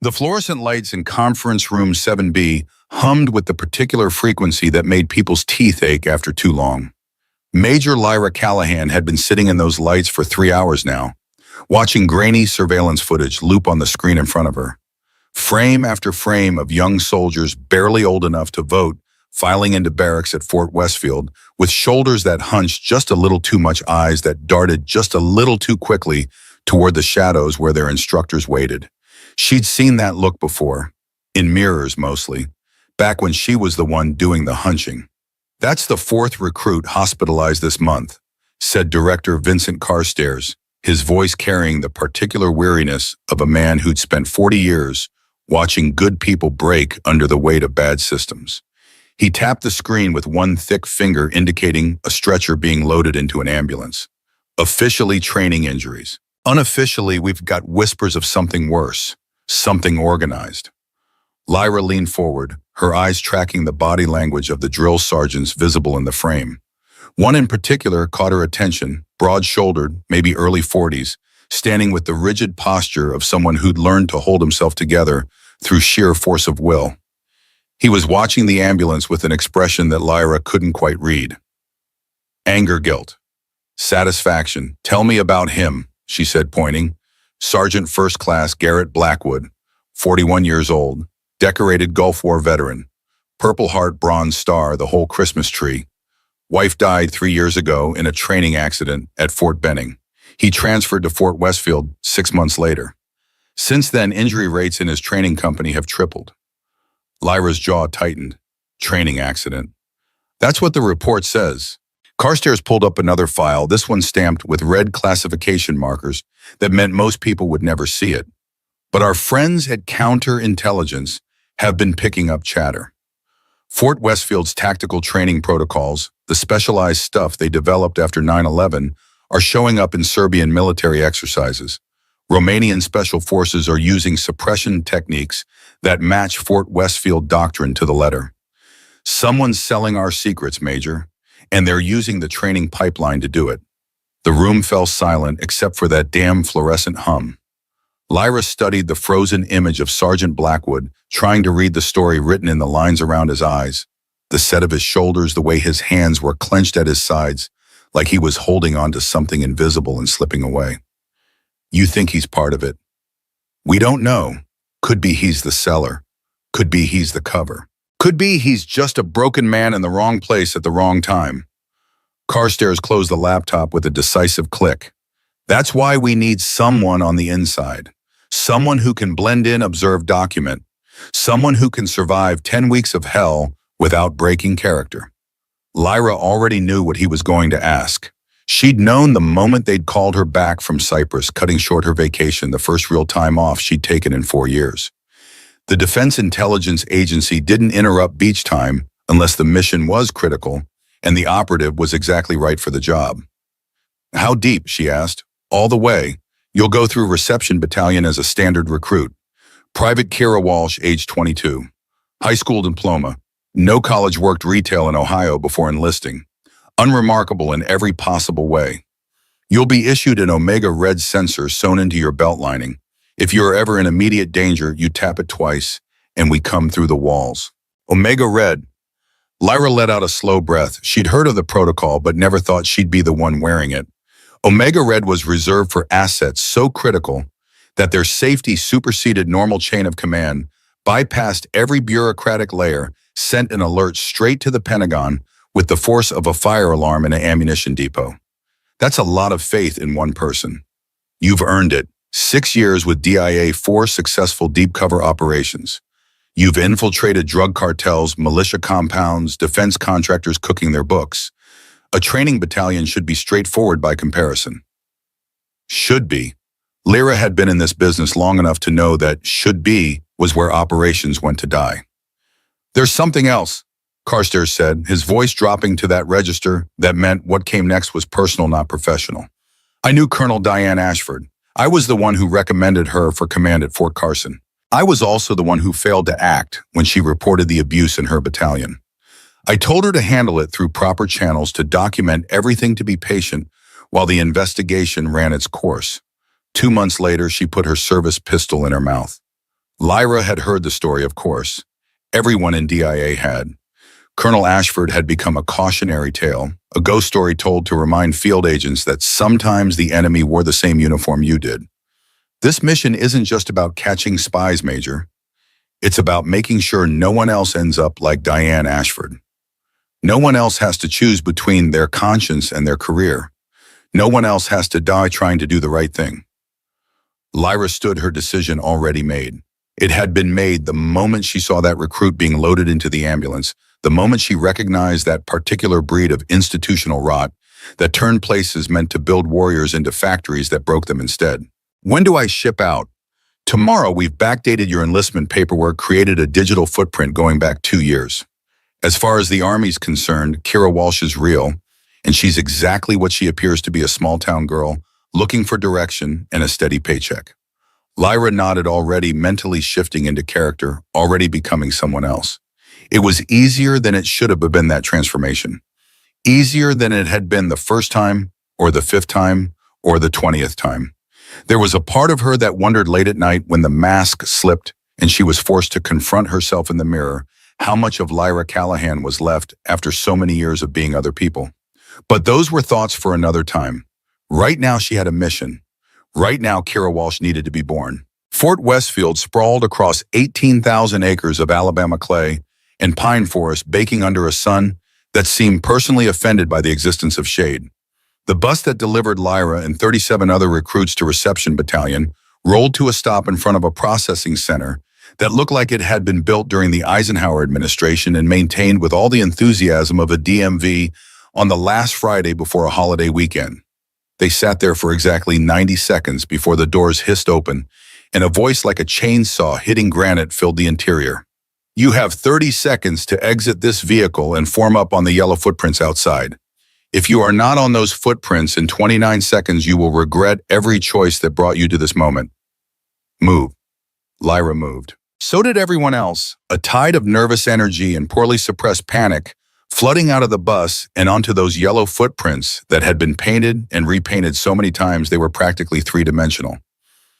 The fluorescent lights in conference room 7B hummed with the particular frequency that made people's teeth ache after too long. Major Lyra Callahan had been sitting in those lights for 3 hours now, watching grainy surveillance footage loop on the screen in front of her. Frame after frame of young soldiers barely old enough to vote filing into barracks at Fort Westfield with shoulders that hunched just a little too much, eyes that darted just a little too quickly toward the shadows where their instructors waited. She'd seen that look before, in mirrors mostly, back when she was the one doing the hunching. "That's the 4th recruit hospitalized this month," said Director Vincent Carstairs, his voice carrying the particular weariness of a man who'd spent 40 years watching good people break under the weight of bad systems. He tapped the screen with one thick finger indicating a stretcher being loaded into an ambulance. "Officially training injuries. Unofficially, we've got whispers of something worse, something organized." Lyra leaned forward, her eyes tracking the body language of the drill sergeants visible in the frame. One in particular caught her attention, broad-shouldered, maybe early 40s, standing with the rigid posture of someone who'd learned to hold himself together through sheer force of will. He was watching the ambulance with an expression that Lyra couldn't quite read. Anger, guilt, satisfaction. "Tell me about him," she said, pointing. Sergeant First Class Garrett Blackwood, 41 years old, decorated Gulf War veteran, Purple Heart Bronze Star, the whole Christmas tree. Wife died 3 years ago in a training accident at Fort Benning. He transferred to Fort Westfield 6 months later. Since then, injury rates in his training company have tripled. Lyra's jaw tightened. Training accident. That's what the report says. Carstairs pulled up another file, this one stamped with red classification markers that meant most people would never see it. But our friends at Counterintelligence have been picking up chatter. Fort Westfield's tactical training protocols, the specialized stuff they developed after 9/11, are showing up in Serbian military exercises. Romanian special forces are using suppression techniques that match Fort Westfield doctrine to the letter. "Someone's selling our secrets, Major, and they're using the training pipeline to do it." The room fell silent except for that damn fluorescent hum. Lyra studied the frozen image of Sergeant Blackwood, trying to read the story written in the lines around his eyes, the set of his shoulders, the way his hands were clenched at his sides, like he was holding on to something invisible and slipping away. "You think he's part of it?" "We don't know. Could be he's the seller. Could be he's the cover. Could be he's just a broken man in the wrong place at the wrong time." Carstairs closed the laptop with a decisive click. "That's why we need someone on the inside. Someone who can blend in, observe, document. Someone who can survive 10 weeks of hell without breaking character." Lyra already knew what he was going to ask. She'd known the moment they'd called her back from Cyprus, cutting short her vacation, the first real time off she'd taken in 4 years. The Defense Intelligence Agency didn't interrupt beach time unless the mission was critical and the operative was exactly right for the job. "How deep?" she asked. "All the way. You'll go through reception battalion as a standard recruit. Private Kira Walsh, age 22. High school diploma. No college, worked retail in Ohio before enlisting. Unremarkable in every possible way. You'll be issued an Omega Red sensor sewn into your belt lining. If you're ever in immediate danger, you tap it twice, and we come through the walls." Omega Red. Lyra let out a slow breath. She'd heard of the protocol, but never thought she'd be the one wearing it. Omega Red was reserved for assets so critical that their safety superseded normal chain of command, bypassed every bureaucratic layer, sent an alert straight to the Pentagon with the force of a fire alarm in an ammunition depot. That's a lot of faith in one person. You've earned it. 6 years with DIA, 4 successful deep cover operations. You've infiltrated drug cartels, militia compounds, defense contractors cooking their books. A training battalion should be straightforward by comparison. Should be. Lyra had been in this business long enough to know that should be was where operations went to die. "There's something else," Carstairs said, his voice dropping to that register that meant what came next was personal, not professional. "I knew Colonel Diane Ashford. I was the one who recommended her for command at Fort Carson. I was also the one who failed to act when she reported the abuse in her battalion. I told her to handle it through proper channels, to document everything, to be patient while the investigation ran its course. 2 months later, she put her service pistol in her mouth. Lyra had heard the story, of course. Everyone in DIA had. Colonel Ashford had become a cautionary tale, a ghost story told to remind field agents that sometimes the enemy wore the same uniform you did. This mission isn't just about catching spies, Major. It's about making sure no one else ends up like Diane Ashford. No one else has to choose between their conscience and their career. No one else has to die trying to do the right thing. Lyra stood, her decision already made. It had been made the moment she saw that recruit being loaded into the ambulance, the moment she recognized that particular breed of institutional rot that turned places meant to build warriors into factories that broke them instead. When do I ship out? Tomorrow. We've backdated your enlistment paperwork, created a digital footprint going back 2 years. As far as the Army's concerned, Kira Walsh is real, and she's exactly what she appears to be, a small-town girl looking for direction and a steady paycheck. Lyra nodded, already mentally shifting into character, already becoming someone else. It was easier than it should have been, that transformation. Easier than it had been the first time, or the 5th time, or the 20th time. There was a part of her that wondered late at night when the mask slipped and she was forced to confront herself in the mirror, how much of Lyra Callahan was left after so many years of being other people. But those were thoughts for another time. Right now she had a mission. Right now Kira Walsh needed to be born. Fort Westfield sprawled across 18,000 acres of Alabama clay and pine forest, baking under a sun that seemed personally offended by the existence of shade. The bus that delivered Lyra and 37 other recruits to Reception Battalion rolled to a stop in front of a processing center that looked like it had been built during the Eisenhower administration and maintained with all the enthusiasm of a DMV on the last Friday before a holiday weekend. They sat there for exactly 90 seconds before the doors hissed open and a voice like a chainsaw hitting granite filled the interior. You have 30 seconds to exit this vehicle and form up on the yellow footprints outside. If you are not on those footprints in 29 seconds, you will regret every choice that brought you to this moment. Move. Lyra moved. So did everyone else, a tide of nervous energy and poorly suppressed panic flooding out of the bus and onto those yellow footprints that had been painted and repainted so many times they were practically three-dimensional.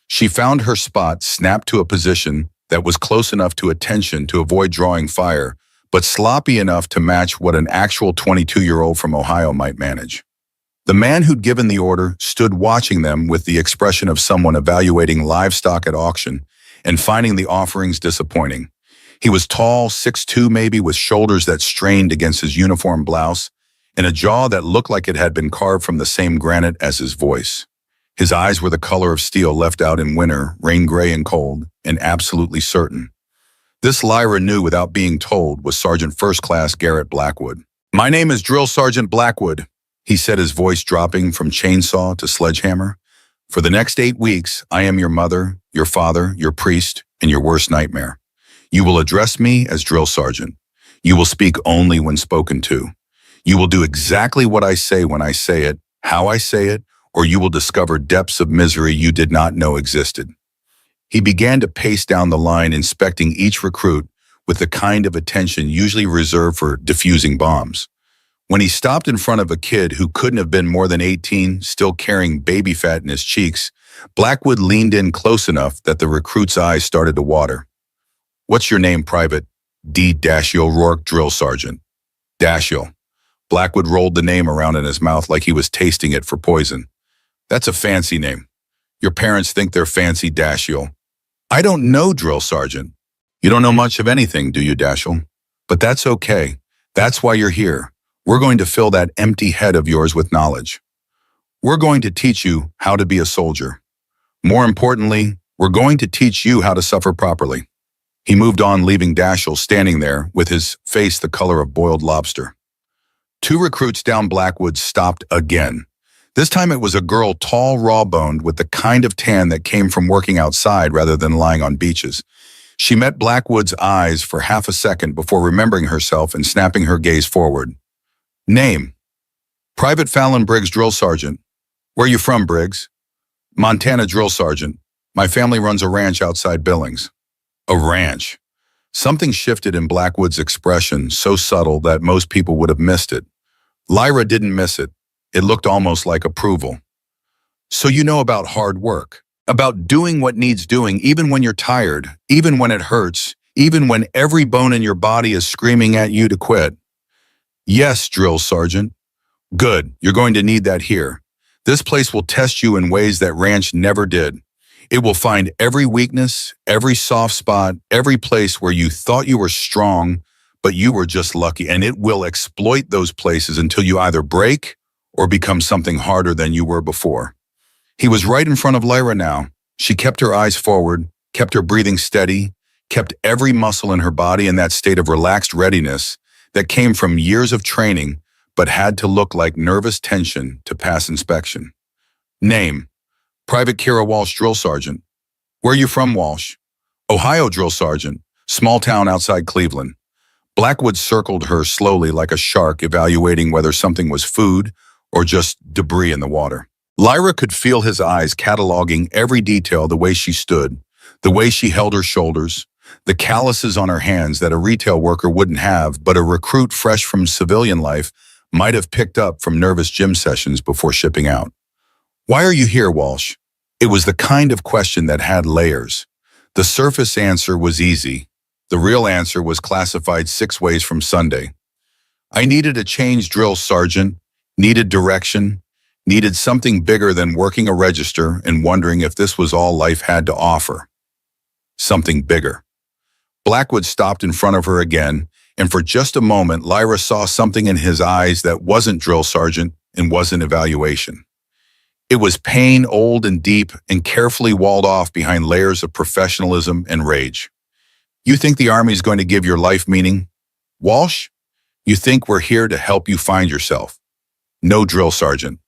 She found her spot, snapped to a position that was close enough to attention to avoid drawing fire, but sloppy enough to match what an actual 22-year-old from Ohio might manage. The man who'd given the order stood watching them with the expression of someone evaluating livestock at auction and finding the offerings disappointing. He was tall, 6'2" maybe, with shoulders that strained against his uniform blouse and a jaw that looked like it had been carved from the same granite as his voice. His eyes were the color of steel left out in winter, rain gray and cold, and absolutely certain. This Lyra knew without being told was Sergeant First Class Garrett Blackwood. "My name is Drill Sergeant Blackwood," he said, his voice dropping from chainsaw to sledgehammer. "For the next 8 weeks, I am your mother, your father, your priest, and your worst nightmare. You will address me as Drill Sergeant. You will speak only when spoken to. You will do exactly what I say when I say it, how I say it, or you will discover depths of misery you did not know existed." He began to pace down the line, inspecting each recruit with the kind of attention usually reserved for defusing bombs. When he stopped in front of a kid who couldn't have been more than 18, still carrying baby fat in his cheeks, Blackwood leaned in close enough that the recruit's eyes started to water. "What's your name, Private?" "D. Dashiell Rourke, Drill Sergeant." "Dashiell." Blackwood rolled the name around in his mouth like he was tasting it for poison. "That's a fancy name. Your parents think they're fancy, Dashiell." "I don't know, Drill Sergeant." "You don't know much of anything, do you, Dashiell? But that's okay. That's why you're here. We're going to fill that empty head of yours with knowledge. We're going to teach you how to be a soldier. More importantly, we're going to teach you how to suffer properly." He moved on, leaving Dashiell standing there with his face the color of boiled lobster. 2 recruits down, Blackwood stopped again. This time it was a girl, tall, raw-boned, with the kind of tan that came from working outside rather than lying on beaches. She met Blackwood's eyes for half a second before remembering herself and snapping her gaze forward. "Name?" "Private Fallon Briggs, Drill Sergeant." "Where you from, Briggs?" "Montana, Drill Sergeant. My family runs a ranch outside Billings." A ranch. Something shifted in Blackwood's expression, so subtle that most people would have missed it. Lyra didn't miss it. It looked almost like approval. "So you know about hard work. about doing what needs doing, even when you're tired, even when it hurts, even when every bone in your body is screaming at you to quit. Yes, drill sergeant. Good, you're going to need that here. This place will test you in ways that ranch never did. It will find every weakness, every soft spot, every place where you thought you were strong, but you were just lucky, and it will exploit those places until you either break or become something harder than you were before. He was right in front of Lyra now. She kept her eyes forward, kept her breathing steady, kept every muscle in her body in that state of relaxed readiness that came from years of training but had to look like nervous tension to pass inspection. Name: Private Kira Walsh, Drill Sergeant. Where you from, Walsh? Ohio, Drill Sergeant. Small town outside Cleveland. Blackwood circled her slowly like a shark, evaluating whether something was food or just debris in the water. Lyra could feel his eyes cataloging every detail: the way she stood, the way she held her shoulders, the calluses on her hands that a retail worker wouldn't have, but a recruit fresh from civilian life might have picked up from nervous gym sessions before shipping out. Why are you here, Walsh? It was the kind of question that had layers. The surface answer was easy. The real answer was classified 6 ways from Sunday. I needed a change, Drill Sergeant, needed direction, needed something bigger than working a register and wondering if this was all life had to offer. Something bigger. Blackwood stopped in front of her again, and for just a moment, Lyra saw something in his eyes that wasn't Drill Sergeant and wasn't evaluation. It was pain, old and deep, and carefully walled off behind layers of professionalism and rage. You think the Army's going to give your life meaning? Walsh, you think we're here to help you find yourself? No, Drill Sergeant.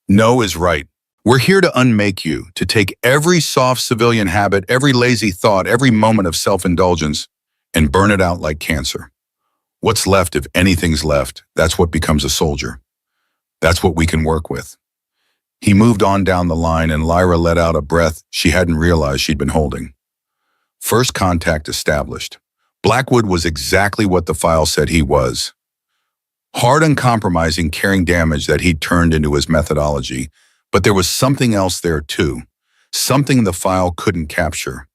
No is right. We're here to unmake you, to take every soft civilian habit, every lazy thought, every moment of self-indulgence, and burn it out like cancer. What's left, if anything's left, that's what becomes a soldier. That's what we can work with. He moved on down the line, and Lyra let out a breath she hadn't realized she'd been holding. First contact established. Blackwood was exactly what the file said he was. Hard, uncompromising, carrying damage that he'd turned into his methodology. But there was something else there too, something the file couldn't capture.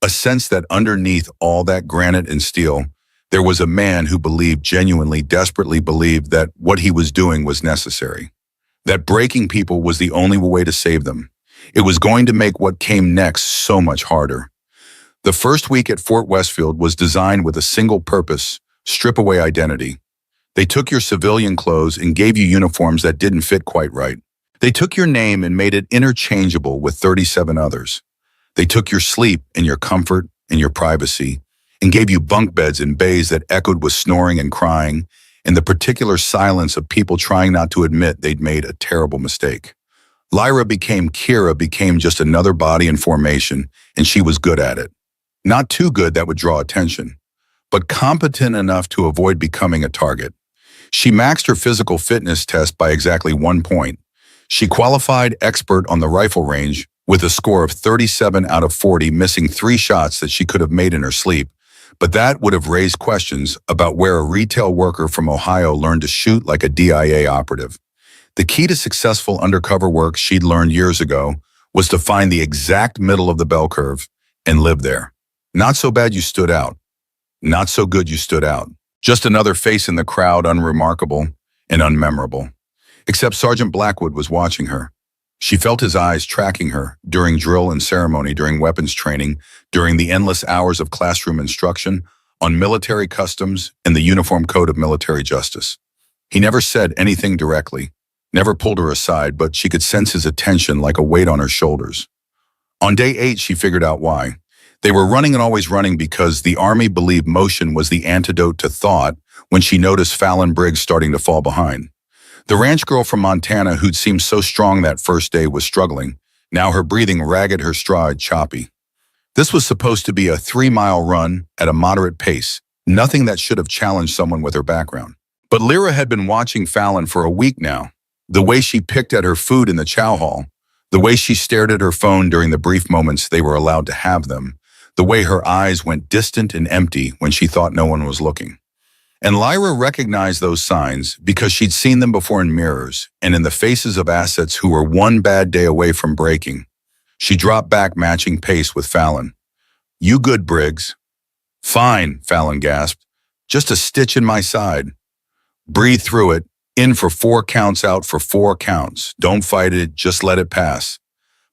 A sense that underneath all that granite and steel, there was a man who believed, genuinely, desperately believed, that what he was doing was necessary. That breaking people was the only way to save them. It was going to make what came next so much harder. The first week at Fort Westfield was designed with a single purpose: strip away identity. They took your civilian clothes and gave you uniforms that didn't fit quite right. They took your name and made it interchangeable with 37 others. They took your sleep and your comfort and your privacy and gave you bunk beds in bays that echoed with snoring and crying and the particular silence of people trying not to admit they'd made a terrible mistake. Lyra became Kira, became just another body in formation, and she was good at it. Not too good that would draw attention, but competent enough to avoid becoming a target. She maxed her physical fitness test by exactly 1 point. She qualified expert on the rifle range with a score of 37 out of 40, missing 3 shots that she could have made in her sleep. But that would have raised questions about where a retail worker from Ohio learned to shoot like a DIA operative. The key to successful undercover work she'd learned years ago was to find the exact middle of the bell curve and live there. Not so bad you stood out. Not so good you stood out. Just another face in the crowd, unremarkable and unmemorable. Except Sergeant Blackwood was watching her. She felt his eyes tracking her during drill and ceremony, during weapons training, during the endless hours of classroom instruction, on military customs and the Uniform Code of Military Justice. He never said anything directly, never pulled her aside, but she could sense his attention like a weight on her shoulders. On day 8, she figured out why. They were running and always running because the Army believed motion was the antidote to thought when she noticed Fallon Briggs starting to fall behind. The ranch girl from Montana who'd seemed so strong that first day was struggling, now her breathing ragged, her stride choppy. This was supposed to be a 3-mile run at a moderate pace, nothing that should have challenged someone with her background. But Lyra had been watching Fallon for a week now. The way she picked at her food in the chow hall, the way she stared at her phone during the brief moments they were allowed to have them, the way her eyes went distant and empty when she thought no one was looking. And Lyra recognized those signs because she'd seen them before in mirrors and in the faces of assets who were one bad day away from breaking. She dropped back, matching pace with Fallon. You good, Briggs? Fine, Fallon gasped. Just a stitch in my side. Breathe through it. In for 4 counts, out for 4 counts. Don't fight it, just let it pass.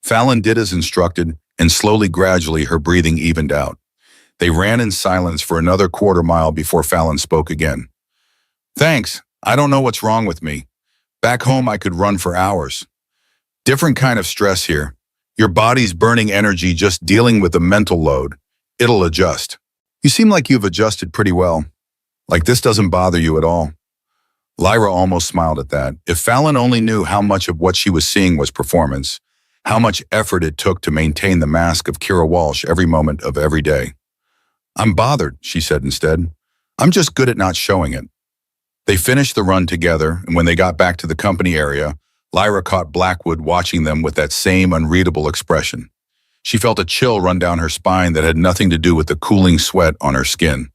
Fallon did as instructed, and slowly, gradually, her breathing evened out. They ran in silence for another quarter mile before Fallon spoke again. Thanks. I don't know what's wrong with me. Back home, I could run for hours. Different kind of stress here. Your body's burning energy just dealing with the mental load. It'll adjust. You seem like you've adjusted pretty well. Like this doesn't bother you at all. Lyra almost smiled at that. If Fallon only knew how much of what she was seeing was performance, how much effort it took to maintain the mask of Kira Walsh every moment of every day. I'm bothered, she said instead. I'm just good at not showing it. They finished the run together, and when they got back to the company area, Lyra caught Blackwood watching them with that same unreadable expression. She felt a chill run down her spine that had nothing to do with the cooling sweat on her skin.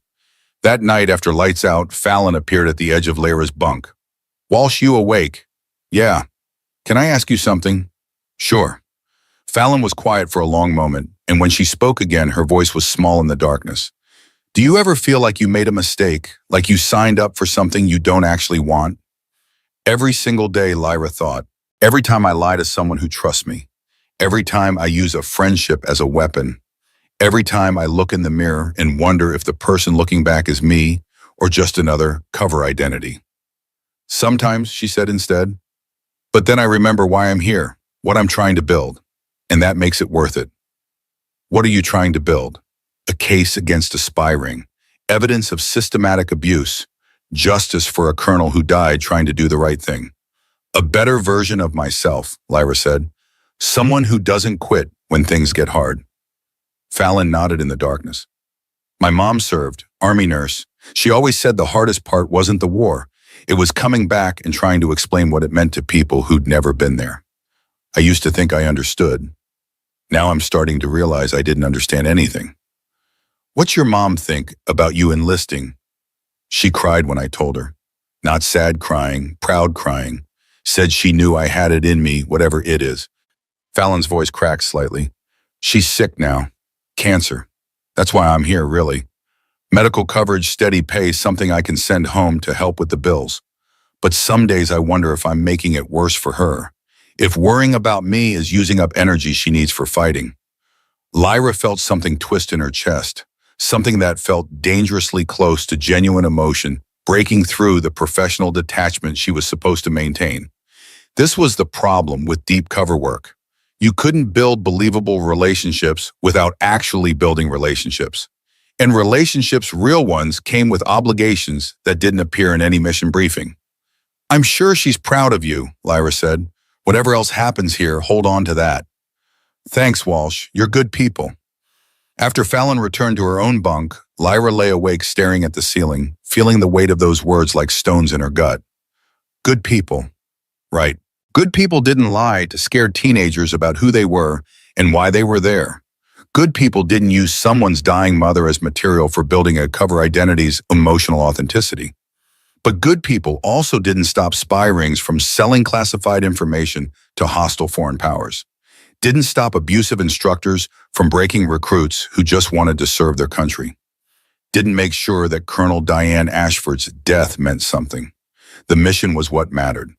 That night, after lights out, Fallon appeared at the edge of Lyra's bunk. Walsh, you awake? Yeah. Can I ask you something? Sure. Fallon was quiet for a long moment, and when she spoke again, her voice was small in the darkness. Do you ever feel like you made a mistake, like you signed up for something you don't actually want? Every single day, Lyra thought. Every time I lie to someone who trusts me. Every time I use a friendship as a weapon. Every time I look in the mirror and wonder if the person looking back is me or just another cover identity. Sometimes, she said instead. But then I remember why I'm here, what I'm trying to build, and that makes it worth it. What are you trying to build? A case against a spy ring, evidence of systematic abuse, justice for a colonel who died trying to do the right thing. A better version of myself, Lyra said. Someone who doesn't quit when things get hard. Fallon nodded in the darkness. My mom served, Army nurse. She always said the hardest part wasn't the war. It was coming back and trying to explain what it meant to people who'd never been there. I used to think I understood. Now I'm starting to realize I didn't understand anything. What's your mom think about you enlisting? She cried when I told her. Not sad crying, proud crying. Said she knew I had it in me, whatever it is. Fallon's voice cracked slightly. She's sick now. Cancer. That's why I'm here, really. Medical coverage, steady pay, something I can send home to help with the bills. But some days I wonder if I'm making it worse for her. If worrying about me is using up energy she needs for fighting. Lyra felt something twist in her chest. Something that felt dangerously close to genuine emotion, breaking through the professional detachment she was supposed to maintain. This was the problem with deep cover work. You couldn't build believable relationships without actually building relationships. And relationships, real ones, came with obligations that didn't appear in any mission briefing. I'm sure she's proud of you, Lyra said. Whatever else happens here, hold on to that. Thanks, Walsh. You're good people. After Fallon returned to her own bunk, Lyra lay awake staring at the ceiling, feeling the weight of those words like stones in her gut. Good people. Right. Good people didn't lie to scare teenagers about who they were and why they were there. Good people didn't use someone's dying mother as material for building a cover identity's emotional authenticity. But good people also didn't stop spy rings from selling classified information to hostile foreign powers. Didn't stop abusive instructors from breaking recruits who just wanted to serve their country. Didn't make sure that Colonel Diane Ashford's death meant something. The mission was what mattered.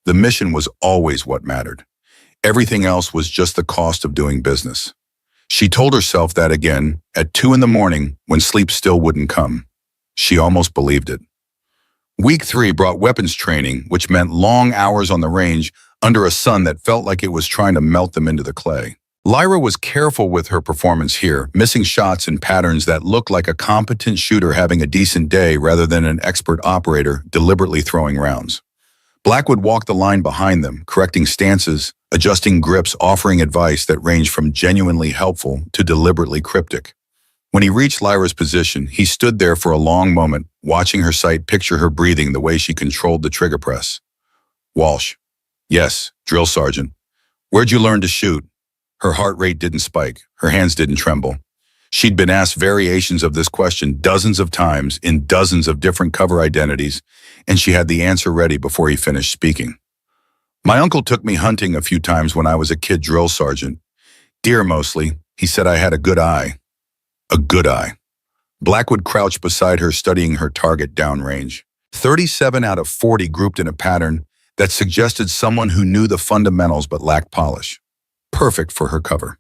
The mission was always what mattered. Everything else was just the cost of doing business. She told herself that again at 2 a.m. when sleep still wouldn't come. She almost believed it. Week 3 brought weapons training, which meant long hours on the range under a sun that felt like it was trying to melt them into the clay. Lyra was careful with her performance here, missing shots and patterns that looked like a competent shooter having a decent day rather than an expert operator deliberately throwing rounds. Blackwood walked the line behind them, correcting stances, adjusting grips, offering advice that ranged from genuinely helpful to deliberately cryptic. When he reached Lyra's position, he stood there for a long moment, watching her sight picture her breathing the way she controlled the trigger press. Walsh. Yes, drill sergeant. Where'd you learn to shoot? Her heart rate didn't spike. Her hands didn't tremble. She'd been asked variations of this question dozens of times in dozens of different cover identities, and she had the answer ready before he finished speaking. My uncle took me hunting a few times when I was a kid drill sergeant. Deer mostly. He said I had a good eye. A good eye. Blackwood crouched beside her, studying her target downrange. 37 out of 40 grouped in a pattern that suggested someone who knew the fundamentals but lacked polish. Perfect for her cover.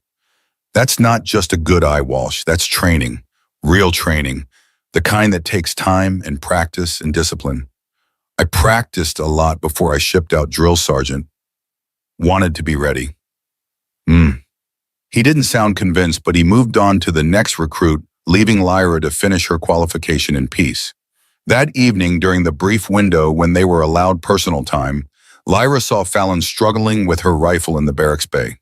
That's not just a good eye, Walsh. That's training. Real training. The kind that takes time and practice and discipline. I practiced a lot before I shipped out drill sergeant. Wanted to be ready. He didn't sound convinced, but he moved on to the next recruit, leaving Lyra to finish her qualification in peace. That evening, during the brief window when they were allowed personal time, Lyra saw Fallon struggling with her rifle in the barracks bay.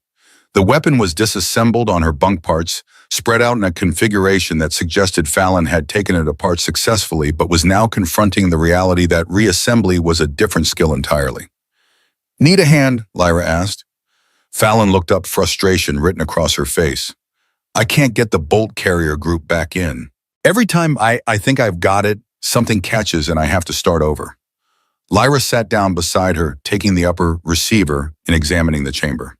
The weapon was disassembled on her bunk parts, spread out in a configuration that suggested Fallon had taken it apart successfully but was now confronting the reality that reassembly was a different skill entirely. "Need a hand?" Lyra asked. Fallon looked up, frustration written across her face. "I can't get the bolt carrier group back in. Every time I think I've got it, something catches and I have to start over." Lyra sat down beside her, taking the upper receiver and examining the chamber.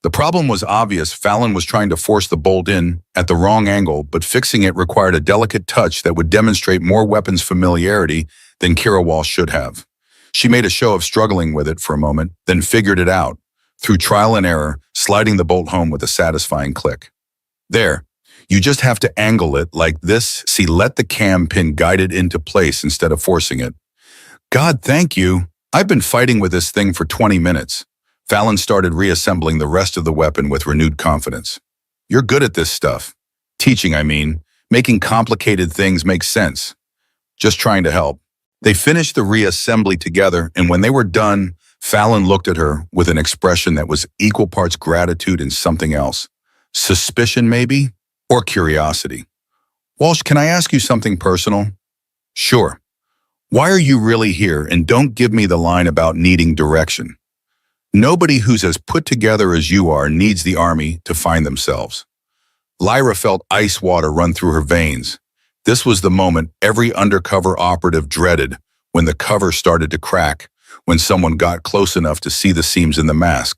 The problem was obvious. Fallon was trying to force the bolt in at the wrong angle, but fixing it required a delicate touch that would demonstrate more weapons familiarity than Kira Walsh should have. She made a show of struggling with it for a moment, then figured it out, through trial and error, sliding the bolt home with a satisfying click. "There, you just have to angle it like this. See, let the cam pin guide it into place instead of forcing it." "God, thank you. I've been fighting with this thing for 20 minutes. Fallon started reassembling the rest of the weapon with renewed confidence. "You're good at this stuff. Teaching, I mean. Making complicated things make sense. Just trying to help." They finished the reassembly together, and when they were done, Fallon looked at her with an expression that was equal parts gratitude and something else. Suspicion, maybe? Or curiosity. "Walsh, can I ask you something personal?" "Sure. Why are you really here, and don't give me the line about needing direction. Nobody who's as put together as you are needs the Army to find themselves." Lyra felt ice water run through her veins. This was the moment every undercover operative dreaded, when the cover started to crack, when someone got close enough to see the seams in the mask.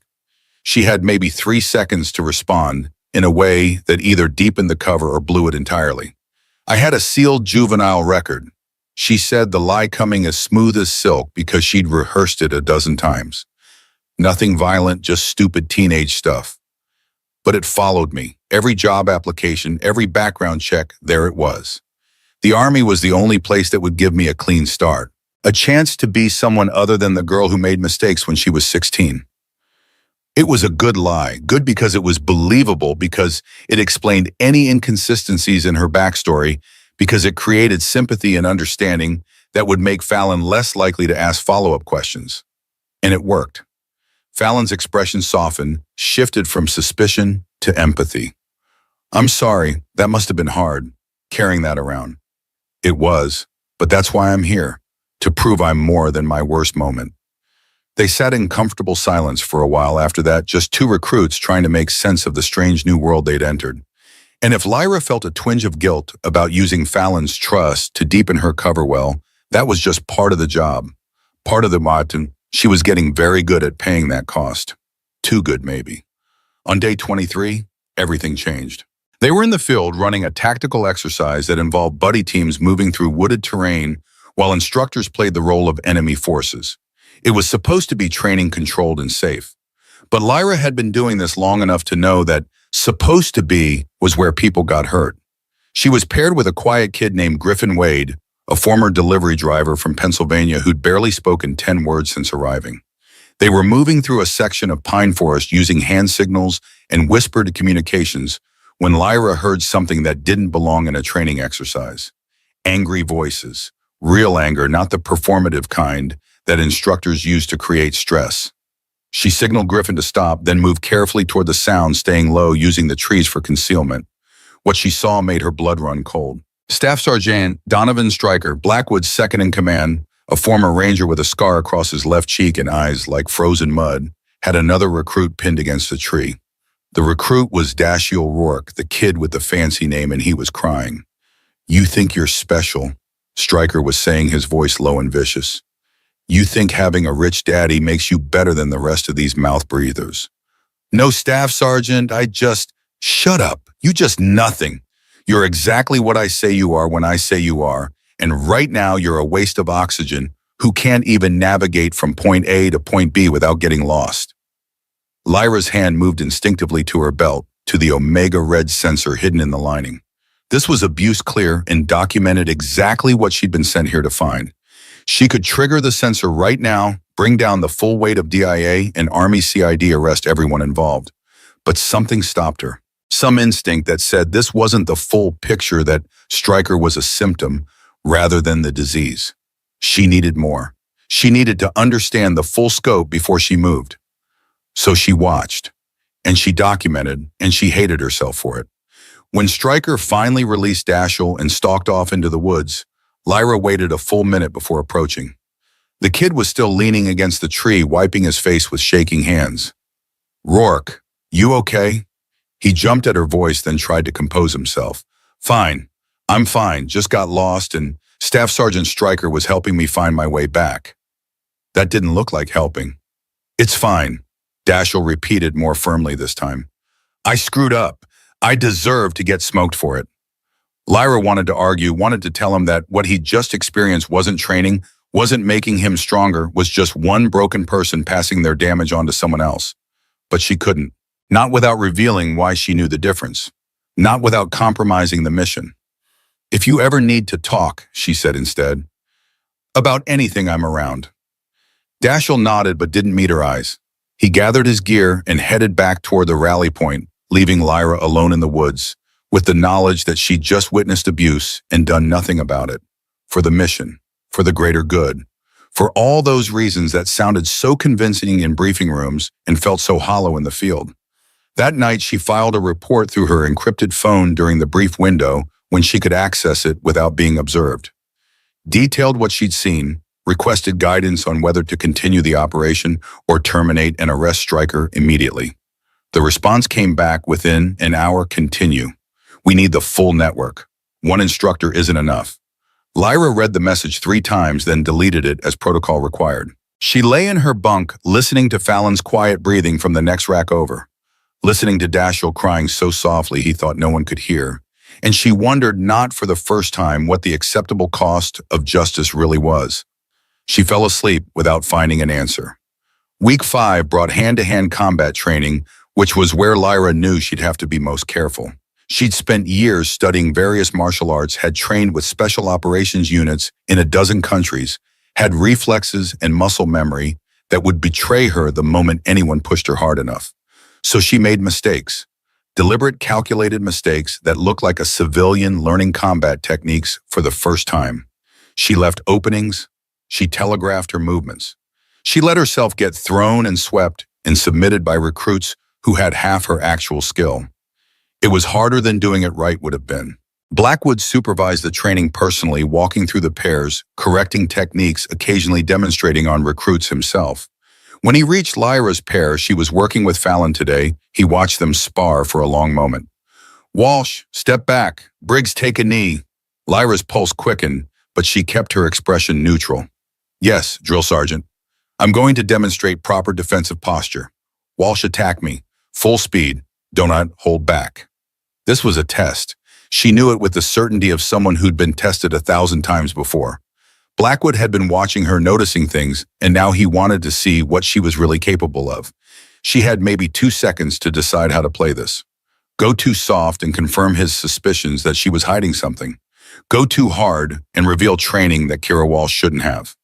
She had maybe 3 seconds to respond in a way that either deepened the cover or blew it entirely. "I had a sealed juvenile record." She said, the lie coming as smooth as silk because she'd rehearsed it a dozen times. Nothing violent, just stupid teenage stuff. But it followed me. Every job application, every background check, there it was. The Army was the only place that would give me a clean start. A chance to be someone other than the girl who made mistakes when she was 16. It was a good lie. Good because it was believable, because it explained any inconsistencies in her backstory, because it created sympathy and understanding that would make Fallon less likely to ask follow-up questions. And it worked. Fallon's expression softened, shifted from suspicion to empathy. "I'm sorry, that must have been hard, carrying that around." "It was, but that's why I'm here, to prove I'm more than my worst moment." They sat in comfortable silence for a while after that, just two recruits trying to make sense of the strange new world they'd entered. And if Lyra felt a twinge of guilt about using Fallon's trust to deepen her cover well, that was just part of the job. Part of the Martin. She was getting very good at paying that cost. Too good, maybe. On day 23, everything changed. They were in the field running a tactical exercise that involved buddy teams moving through wooded terrain while instructors played the role of enemy forces. It was supposed to be training controlled and safe. But Lyra had been doing this long enough to know that supposed to be was where people got hurt. She was paired with a quiet kid named Griffin Wade, a former delivery driver from Pennsylvania who'd barely spoken 10 words since arriving. They were moving through a section of pine forest using hand signals and whispered communications when Lyra heard something that didn't belong in a training exercise. Angry voices. Real anger, not the performative kind that instructors use to create stress. She signaled Griffin to stop, then moved carefully toward the sound, staying low, using the trees for concealment. What she saw made her blood run cold. Staff Sergeant Donovan Stryker, Blackwood's second in command, a former ranger with a scar across his left cheek and eyes like frozen mud, had another recruit pinned against a tree. The recruit was Dashiell Rourke, the kid with the fancy name, and he was crying. "You think you're special," Stryker was saying, his voice low and vicious. "You think having a rich daddy makes you better than the rest of these mouth breathers." "No, Staff Sergeant, Shut up. You just nothing. You're exactly what I say you are when I say you are, and right now you're a waste of oxygen who can't even navigate from point A to point B without getting lost. Lyra's hand moved instinctively to her belt, to the omega red sensor hidden in the lining. This was abuse clear and documented exactly what she'd been sent here to find. She could trigger the sensor right now, bring down the full weight of DIA and Army CID arrest everyone involved. But something stopped her. Some instinct that said this wasn't the full picture, that Stryker was a symptom rather than the disease. She needed more. She needed to understand the full scope before she moved. So she watched, and she documented, and she hated herself for it. When Stryker finally released Dashiell and stalked off into the woods, Lyra waited a full minute before approaching. The kid was still leaning against the tree, wiping his face with shaking hands. "Rourke, you okay?" He jumped at her voice, then tried to compose himself. "Fine. I'm fine. Just got lost, and Staff Sergeant Stryker was helping me find my way back." That didn't look like helping. "It's fine," Dashiell repeated more firmly this time. "I screwed up. I deserve to get smoked for it." Lyra wanted to argue, wanted to tell him that what he'd just experienced wasn't training, wasn't making him stronger, was just one broken person passing their damage on to someone else. But she couldn't. Not without revealing why she knew the difference. Not without compromising the mission. "If you ever need to talk," she said instead, "about anything, I'm around." Dashiell nodded but didn't meet her eyes. He gathered his gear and headed back toward the rally point, leaving Lyra alone in the woods, with the knowledge that she'd just witnessed abuse and done nothing about it. For the mission, for the greater good, for all those reasons that sounded so convincing in briefing rooms and felt so hollow in the field. That night, she filed a report through her encrypted phone during the brief window when she could access it without being observed. Detailed what she'd seen, requested guidance on whether to continue the operation or terminate and arrest Stryker immediately. The response came back within an hour: continue. We need the full network. One instructor isn't enough. Lyra read the message 3 times, then deleted it as protocol required. She lay in her bunk, listening to Fallon's quiet breathing from the next rack over, listening to Dashiell crying so softly he thought no one could hear, and she wondered, not for the first time, what the acceptable cost of justice really was. She fell asleep without finding an answer. Week 5 brought hand-to-hand combat training, which was where Lyra knew she'd have to be most careful. She'd spent years studying various martial arts, had trained with special operations units in a dozen countries, had reflexes and muscle memory that would betray her the moment anyone pushed her hard enough. So she made mistakes, deliberate, calculated mistakes that looked like a civilian learning combat techniques for the first time. She left openings. She telegraphed her movements. She let herself get thrown and swept and submitted by recruits who had half her actual skill. It was harder than doing it right would have been. Blackwood supervised the training personally, walking through the pairs, correcting techniques, occasionally demonstrating on recruits himself. When he reached Lyra's pair, she was working with Fallon today. He watched them spar for a long moment. "Walsh, step back. Briggs, take a knee." Lyra's pulse quickened, but she kept her expression neutral. "Yes, drill sergeant. I'm going to demonstrate proper defensive posture. Walsh, attack me. Full speed. Do not hold back." This was a test. She knew it with the certainty of someone who'd been tested 1,000 times before. Blackwood had been watching her, noticing things, and now he wanted to see what she was really capable of. She had maybe 2 seconds to decide how to play this. Go too soft and confirm his suspicions that she was hiding something. Go too hard and reveal training that Kira Walsh shouldn't have.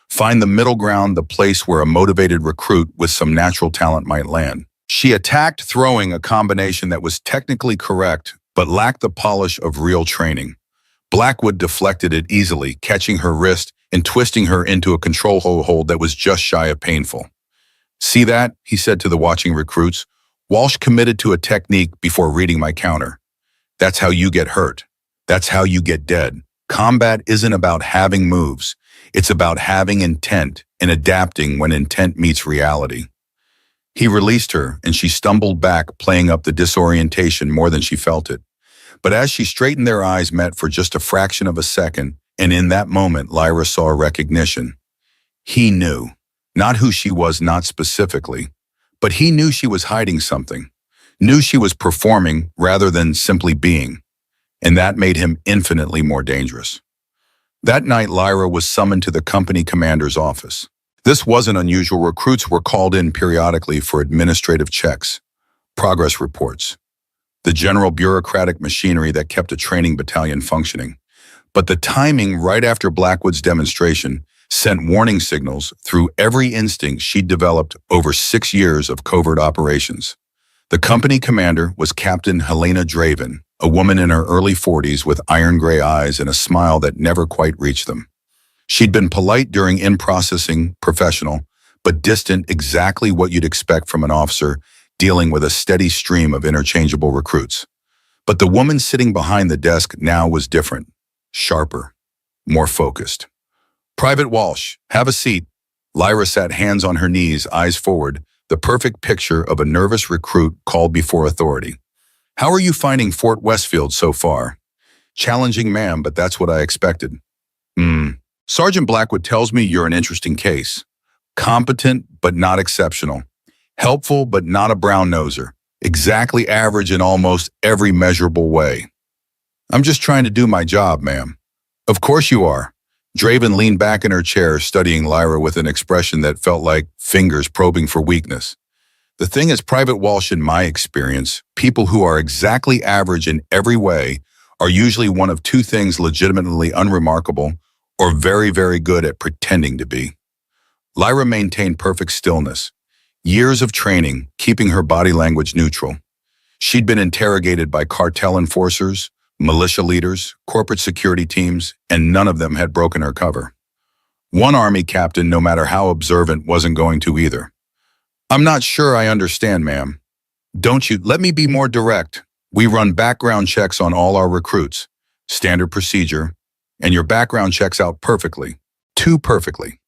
Find the middle ground, the place where a motivated recruit with some natural talent might land. She attacked, throwing a combination that was technically correct, but lacked the polish of real training. Blackwood deflected it easily, catching her wrist and twisting her into a control hold that was just shy of painful. "See that?" he said to the watching recruits. "Walsh committed to a technique before reading my counter. That's how you get hurt. That's how you get dead. Combat isn't about having moves. It's about having intent and adapting when intent meets reality." He released her, and she stumbled back, playing up the disorientation more than she felt it. But as she straightened, their eyes met for just a fraction of a second, and in that moment, Lyra saw a recognition. He knew. Not who she was, not specifically, but he knew she was hiding something. knew she was performing rather than simply being, and that made him infinitely more dangerous. That night, Lyra was summoned to the company commander's office. This wasn't unusual. Recruits were called in periodically for administrative checks, progress reports, the general bureaucratic machinery that kept a training battalion functioning. But the timing right after Blackwood's demonstration sent warning signals through every instinct she'd developed over 6 years of covert operations. The company commander was Captain Helena Draven, a woman in her early 40s with iron-gray eyes and a smile that never quite reached them. She'd been polite during in-processing, professional, but distant, exactly what you'd expect from an officer dealing with a steady stream of interchangeable recruits. But the woman sitting behind the desk now was different, sharper, more focused. "Private Walsh, have a seat." Lyra sat, hands on her knees, eyes forward, the perfect picture of a nervous recruit called before authority. "How are you finding Fort Westfield so far?" "Challenging, ma'am, but that's what I expected." Sergeant Blackwood tells me you're an interesting case. Competent, but not exceptional. Helpful, but not a brown-noser. Exactly average in almost every measurable way." "I'm just trying to do my job, ma'am." "Of course you are." Draven leaned back in her chair, studying Lyra with an expression that felt like fingers probing for weakness. "The thing is, Private Walsh, in my experience, people who are exactly average in every way are usually one of two things: legitimately unremarkable or very, very good at pretending to be." Lyra maintained perfect stillness. Years of training, keeping her body language neutral. She'd been interrogated by cartel enforcers, militia leaders, corporate security teams, and none of them had broken her cover. One army captain, no matter how observant, wasn't going to either. "I'm not sure I understand, ma'am." "Don't you? Let me be more direct. We run background checks on all our recruits. Standard procedure. And your background checks out perfectly. Too perfectly.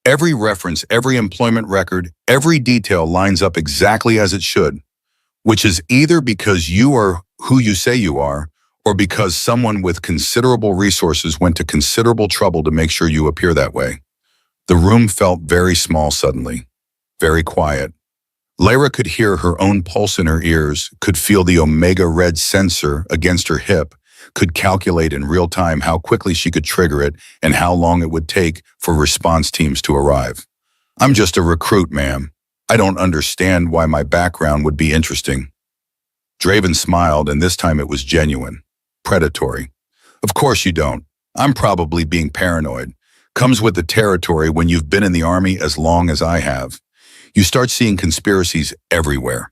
Every reference, every employment record, every detail lines up exactly as it should, which is either because you are who you say you are, or because someone with considerable resources went to considerable trouble to make sure you appear that way." The room felt very small suddenly, very quiet. Lyra could hear her own pulse in her ears, could feel the omega red sensor against her hip, could calculate in real time how quickly she could trigger it and how long it would take for response teams to arrive. "I'm just a recruit, ma'am. I don't understand why my background would be interesting." Draven smiled, and this time it was genuine, predatory. "Of course you don't. I'm probably being paranoid. Comes with the territory when you've been in the Army as long as I have. You start seeing conspiracies everywhere."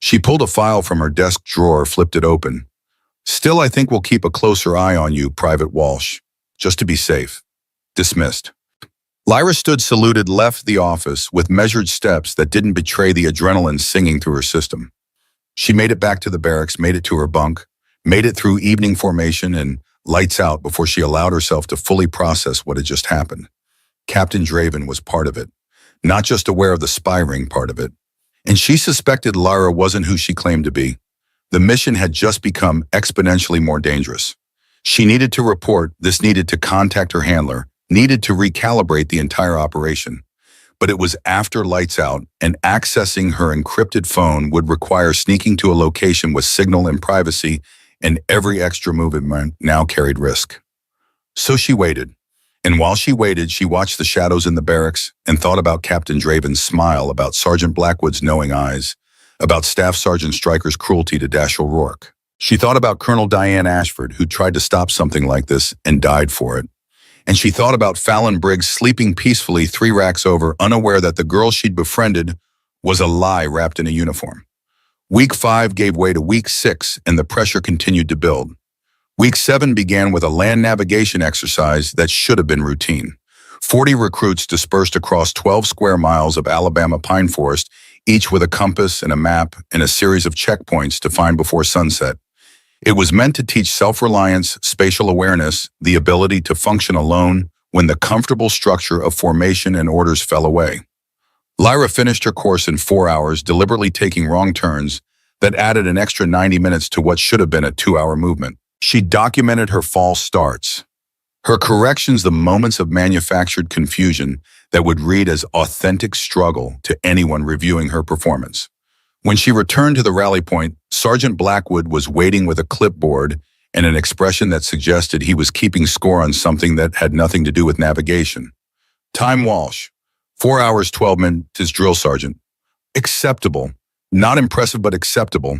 She pulled a file from her desk drawer, flipped it open. "Still, I think we'll keep a closer eye on you, Private Walsh, just to be safe." Dismissed. Lyra stood, saluted, left the office with measured steps that didn't betray the adrenaline singing through her system. She made it back to the barracks, made it to her bunk, made it through evening formation and lights out before she allowed herself to fully process what had just happened. Captain Draven was part of it, not just aware of the spy ring part of it. And she suspected Lyra wasn't who she claimed to be. The mission had just become exponentially more dangerous. She needed to report, this needed to contact her handler, needed to recalibrate the entire operation. But it was after lights out, and accessing her encrypted phone would require sneaking to a location with signal and privacy, and every extra movement now carried risk. So she waited. And while she waited, she watched the shadows in the barracks and thought about Captain Draven's smile, about Sergeant Blackwood's knowing eyes, about Staff Sergeant Stryker's cruelty to Dash O'Rourke. She thought about Colonel Diane Ashford, who tried to stop something like this and died for it. And she thought about Fallon Briggs sleeping peacefully 3 racks over, unaware that the girl she'd befriended was a lie wrapped in a uniform. Week 5 gave way to Week 6, and the pressure continued to build. Week 7 began with a land navigation exercise that should have been routine. 40 recruits dispersed across 12 square miles of Alabama pine forest, each with a compass and a map and a series of checkpoints to find before sunset. It was meant to teach self-reliance, spatial awareness, the ability to function alone when the comfortable structure of formation and orders fell away. Lyra finished her course in 4 hours, deliberately taking wrong turns that added an extra 90 minutes to what should have been a 2-hour movement. She documented her false starts, her corrections, the moments of manufactured confusion that would read as authentic struggle to anyone reviewing her performance. When she returned to the rally point, Sergeant Blackwood was waiting with a clipboard and an expression that suggested he was keeping score on something that had nothing to do with navigation. Time Walsh, 4 hours, 12 minutes, drill sergeant. Acceptable. Not impressive, but acceptable.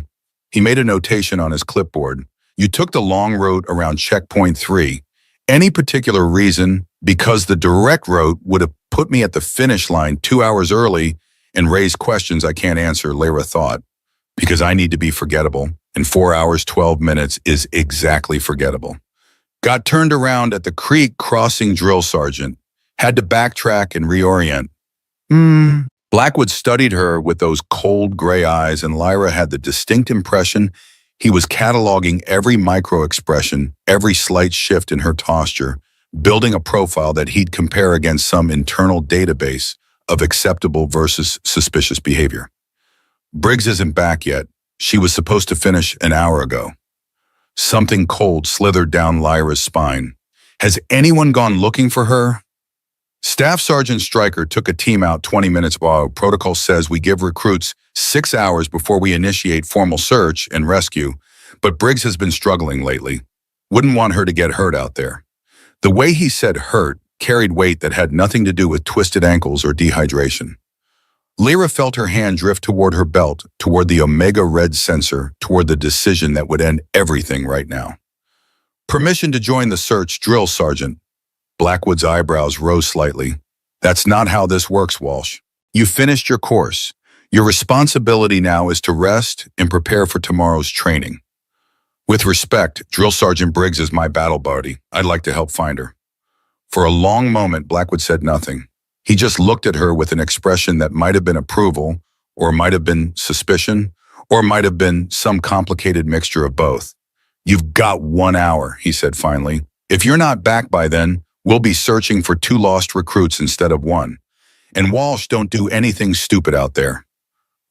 He made a notation on his clipboard. You took the long route around checkpoint 3. Any particular reason? Because the direct route would have put me at the finish line 2 hours early and raised questions I can't answer, Lyra thought. Because I need to be forgettable, and 4 hours, 12 minutes is exactly forgettable. Got turned around at the creek crossing, drill sergeant. Had to backtrack and reorient. Blackwood studied her with those cold gray eyes, and Lyra had the distinct impression he was cataloging every micro-expression, every slight shift in her posture, building a profile that he'd compare against some internal database of acceptable versus suspicious behavior. Briggs isn't back yet. She was supposed to finish an hour ago. Something cold slithered down Lyra's spine. Has anyone gone looking for her? Staff Sergeant Stryker took a team out 20 minutes ago. Protocol says we give recruits 6 hours before we initiate formal search and rescue, but Briggs has been struggling lately. Wouldn't want her to get hurt out there. The way he said hurt carried weight that had nothing to do with twisted ankles or dehydration. Lyra felt her hand drift toward her belt, toward the omega red sensor, toward the decision that would end everything right now. Permission to join the search, drill sergeant. Blackwood's eyebrows rose slightly. That's not how this works, Walsh. You finished your course. Your responsibility now is to rest and prepare for tomorrow's training. With respect, Drill Sergeant Briggs is my battle buddy. I'd like to help find her. For a long moment, Blackwood said nothing. He just looked at her with an expression that might have been approval, or might have been suspicion, or might have been some complicated mixture of both. You've got 1 hour, he said finally. If you're not back by then, we'll be searching for 2 lost recruits instead of 1. And Walsh, don't do anything stupid out there.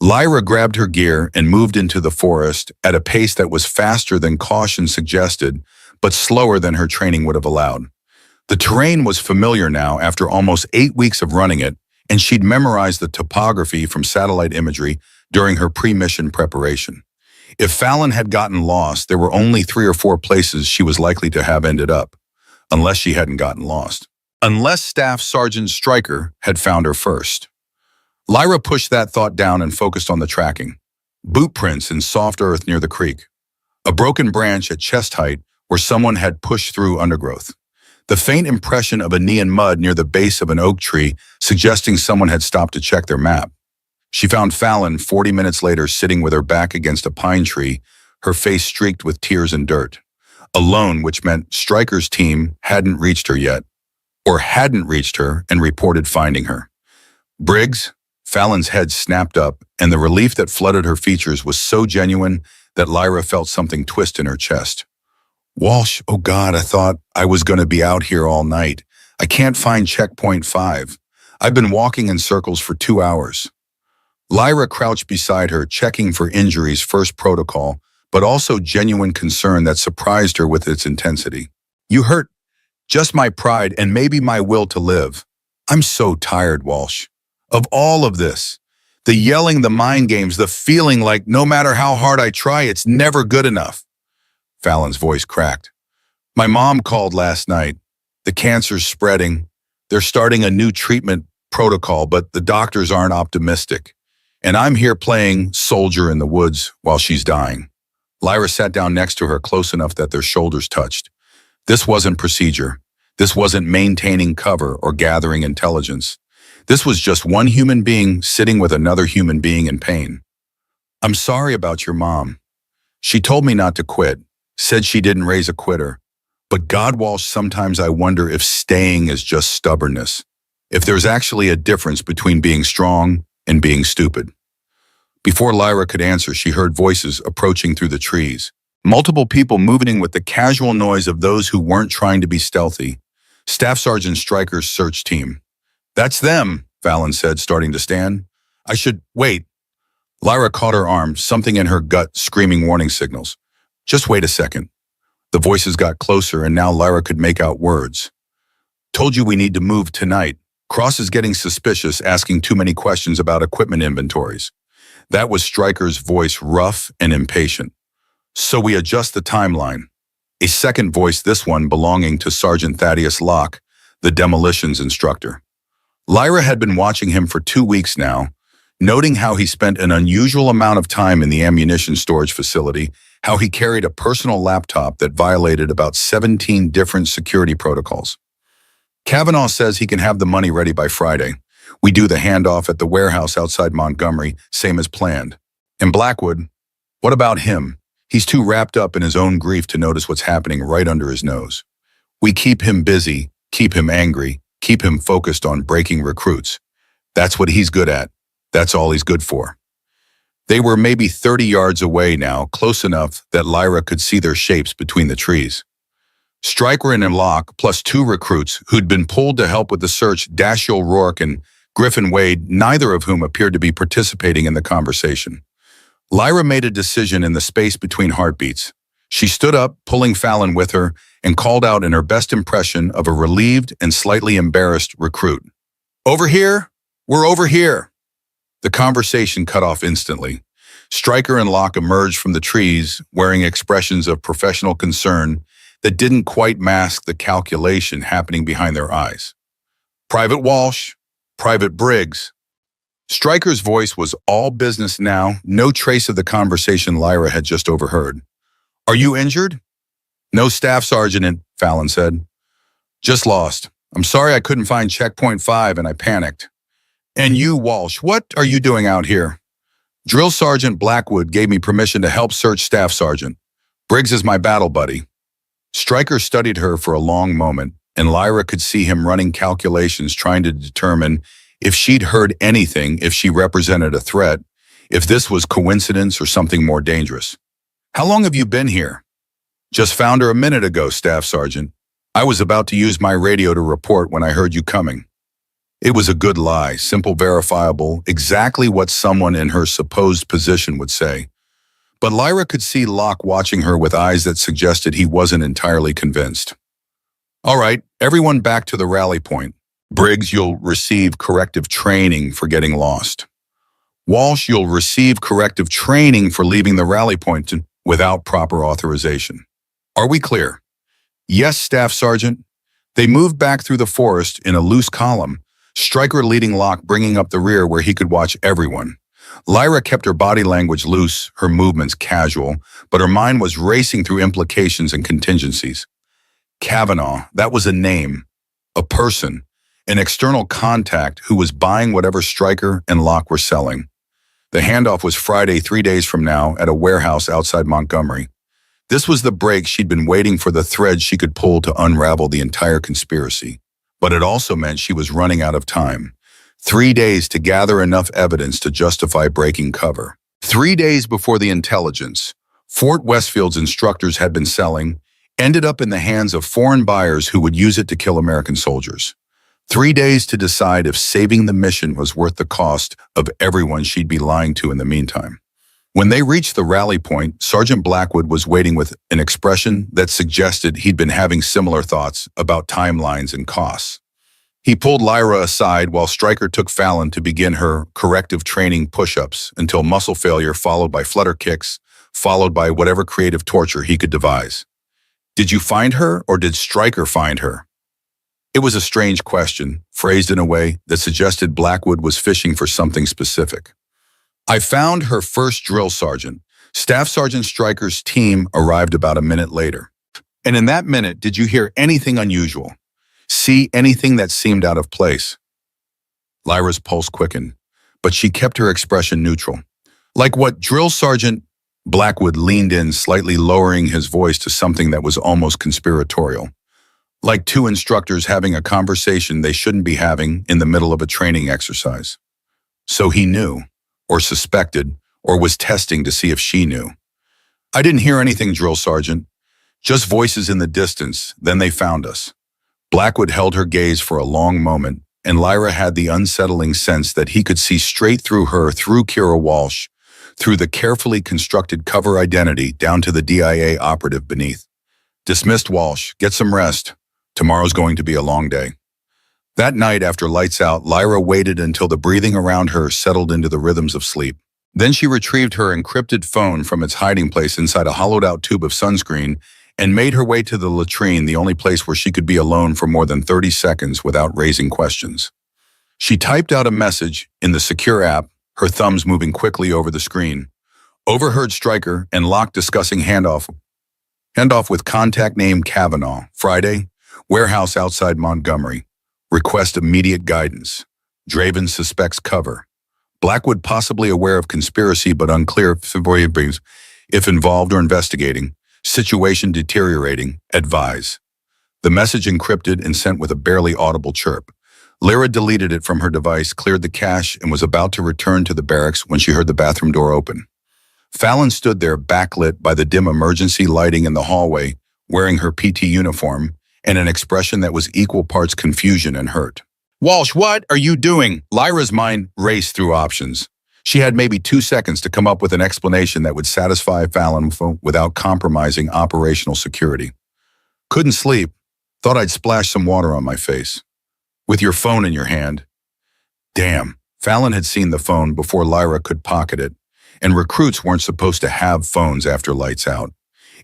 Lyra grabbed her gear and moved into the forest at a pace that was faster than caution suggested, but slower than her training would have allowed. The terrain was familiar now after almost 8 weeks of running it, and she'd memorized the topography from satellite imagery during her pre-mission preparation. If Fallon had gotten lost, there were only 3 or 4 places she was likely to have ended up. Unless she hadn't gotten lost. Unless Staff Sergeant Stryker had found her first. Lyra pushed that thought down and focused on the tracking. Boot prints in soft earth near the creek. A broken branch at chest height where someone had pushed through undergrowth. The faint impression of a knee in mud near the base of an oak tree, suggesting someone had stopped to check their map. She found Fallon 40 minutes later sitting with her back against a pine tree, her face streaked with tears and dirt. Alone, which meant Stryker's team hadn't reached her yet, or hadn't reached her and reported finding her. Briggs, Fallon's head snapped up, and the relief that flooded her features was so genuine that Lyra felt something twist in her chest. Walsh, oh God, I thought I was going to be out here all night. I can't find checkpoint 5. I've been walking in circles for 2 hours. Lyra crouched beside her, checking for injuries, first protocol, but also genuine concern that surprised her with its intensity. You hurt just my pride and maybe my will to live. I'm so tired, Walsh. Of all of this. The yelling, the mind games, the feeling like no matter how hard I try, it's never good enough. Fallon's voice cracked. My mom called last night. The cancer's spreading. They're starting a new treatment protocol, but the doctors aren't optimistic. And I'm here playing soldier in the woods while she's dying. Lyra sat down next to her, close enough that their shoulders touched. This wasn't procedure. This wasn't maintaining cover or gathering intelligence. This was just one human being sitting with another human being in pain. I'm sorry about your mom. She told me not to quit, said she didn't raise a quitter. But God, Walsh, sometimes I wonder if staying is just stubbornness. If there's actually a difference between being strong and being stupid. Before Lyra could answer, she heard voices approaching through the trees. Multiple people moving with the casual noise of those who weren't trying to be stealthy. Staff Sergeant Stryker's search team. That's them, Fallon said, starting to stand. I should wait. Lyra caught her arm, something in her gut screaming warning signals. Just wait a second. The voices got closer, and now Lyra could make out words. Told you we need to move tonight. Cross is getting suspicious, asking too many questions about equipment inventories. That was Stryker's voice, rough and impatient. So we adjust the timeline. A second voice, this one belonging to Sergeant Thaddeus Locke, the demolitions instructor. Lyra had been watching him for 2 weeks now, noting how he spent an unusual amount of time in the ammunition storage facility, how he carried a personal laptop that violated about 17 different security protocols. Kavanaugh says he can have the money ready by Friday. We do the handoff at the warehouse outside Montgomery, same as planned. In Blackwood, what about him? He's too wrapped up in his own grief to notice what's happening right under his nose. We keep him busy, keep him angry, keep him focused on breaking recruits. That's what he's good at. That's all he's good for. They were maybe 30 yards away now, close enough that Lyra could see their shapes between the trees. Stryker and Locke, plus 2 recruits who'd been pulled to help with the search, Dashiell Rourke and Griffin Wade, neither of whom appeared to be participating in the conversation. Lyra made a decision in the space between heartbeats. She stood up, pulling Fallon with her, and called out in her best impression of a relieved and slightly embarrassed recruit. "Over here? We're over here." The conversation cut off instantly. Stryker and Locke emerged from the trees, wearing expressions of professional concern that didn't quite mask the calculation happening behind their eyes. "Private Walsh, Private Briggs." Stryker's voice was all business now, no trace of the conversation Lyra had just overheard. "Are you injured?" "No, Staff Sergeant," Fallon said. "Just lost. I'm sorry I couldn't find checkpoint 5 and I panicked." "And you, Walsh, what are you doing out here?" "Drill Sergeant Blackwood gave me permission to help search Staff Sergeant. Briggs is my battle buddy." Stryker studied her for a long moment, and Lyra could see him running calculations trying to determine if she'd heard anything, if she represented a threat, if this was coincidence or something more dangerous. "How long have you been here?" "Just found her a minute ago, Staff Sergeant. I was about to use my radio to report when I heard you coming." It was a good lie, simple, verifiable, exactly what someone in her supposed position would say. But Lyra could see Locke watching her with eyes that suggested he wasn't entirely convinced. "All right, everyone back to the rally point. Briggs, you'll receive corrective training for getting lost. Walsh, you'll receive corrective training for leaving the rally point without proper authorization. Are we clear?" "Yes, Staff Sergeant." They moved back through the forest in a loose column, Stryker leading Locke, bringing up the rear where he could watch everyone. Lyra kept her body language loose, her movements casual, but her mind was racing through implications and contingencies. Kavanaugh, that was a name, a person, an external contact who was buying whatever Stryker and Locke were selling. The handoff was Friday, 3 days from now, at a warehouse outside Montgomery. This was the break she'd been waiting for, the thread she could pull to unravel the entire conspiracy. But it also meant she was running out of time. 3 days to gather enough evidence to justify breaking cover. 3 days before the intelligence Fort Westfield's instructors had been selling ended up in the hands of foreign buyers who would use it to kill American soldiers. 3 days to decide if saving the mission was worth the cost of everyone she'd be lying to in the meantime. When they reached the rally point, Sergeant Blackwood was waiting with an expression that suggested he'd been having similar thoughts about timelines and costs. He pulled Lyra aside while Stryker took Fallon to begin her corrective training push-ups until muscle failure followed by flutter kicks, followed by whatever creative torture he could devise. "Did you find her, or did Stryker find her?" It was a strange question, phrased in a way that suggested Blackwood was fishing for something specific. "I found her first, Drill Sergeant." Staff Sergeant Stryker's team arrived about a minute later. "And in that minute, did you hear anything unusual? See anything that seemed out of place?" Lyra's pulse quickened, but she kept her expression neutral. "Like what, Drill Sergeant?" Blackwood leaned in, slightly lowering his voice to something that was almost conspiratorial. "Like 2 instructors having a conversation they shouldn't be having in the middle of a training exercise." So he knew, or suspected, or was testing to see if she knew. "I didn't hear anything, Drill Sergeant. Just voices in the distance, then they found us." Blackwood held her gaze for a long moment, and Lyra had the unsettling sense that he could see straight through her, through Kira Walsh, through the carefully constructed cover identity down to the DIA operative beneath. "Dismissed, Walsh. Get some rest. Tomorrow's going to be a long day." That night after lights out, Lyra waited until the breathing around her settled into the rhythms of sleep. Then she retrieved her encrypted phone from its hiding place inside a hollowed-out tube of sunscreen and made her way to the latrine, the only place where she could be alone for more than 30 seconds without raising questions. She typed out a message in the secure app, her thumbs moving quickly over the screen. Overheard Stryker and Locke discussing handoff with contact name Kavanaugh. Friday, warehouse outside Montgomery. Request immediate guidance. Draven suspects cover. Blackwood possibly aware of conspiracy but unclear if involved or investigating. Situation deteriorating. Advise. The message encrypted and sent with a barely audible chirp. Lyra deleted it from her device, cleared the cache, and was about to return to the barracks when she heard the bathroom door open. Fallon stood there backlit by the dim emergency lighting in the hallway, wearing her PT uniform and an expression that was equal parts confusion and hurt. "Walsh, what are you doing?" Lyra's mind raced through options. She had maybe 2 seconds to come up with an explanation that would satisfy Fallon without compromising operational security. "Couldn't sleep. Thought I'd splash some water on my face." "With your phone in your hand." Damn, Fallon had seen the phone before Lyra could pocket it, and recruits weren't supposed to have phones after lights out.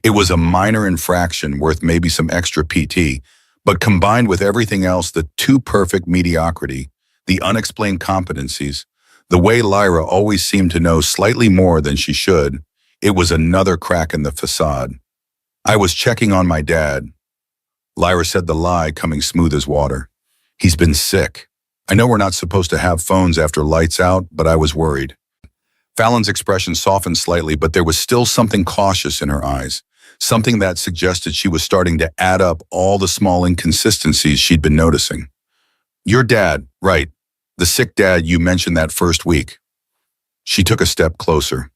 It was a minor infraction worth maybe some extra PT, but combined with everything else, the too perfect mediocrity, the unexplained competencies, the way Lyra always seemed to know slightly more than she should, it was another crack in the facade. "I was checking on my dad." Lyra said the lie coming smooth as water. "He's been sick. I know we're not supposed to have phones after lights out, but I was worried." Fallon's expression softened slightly, but there was still something cautious in her eyes, something that suggested she was starting to add up all the small inconsistencies she'd been noticing. "Your dad, right, the sick dad you mentioned that first week." She took a step closer.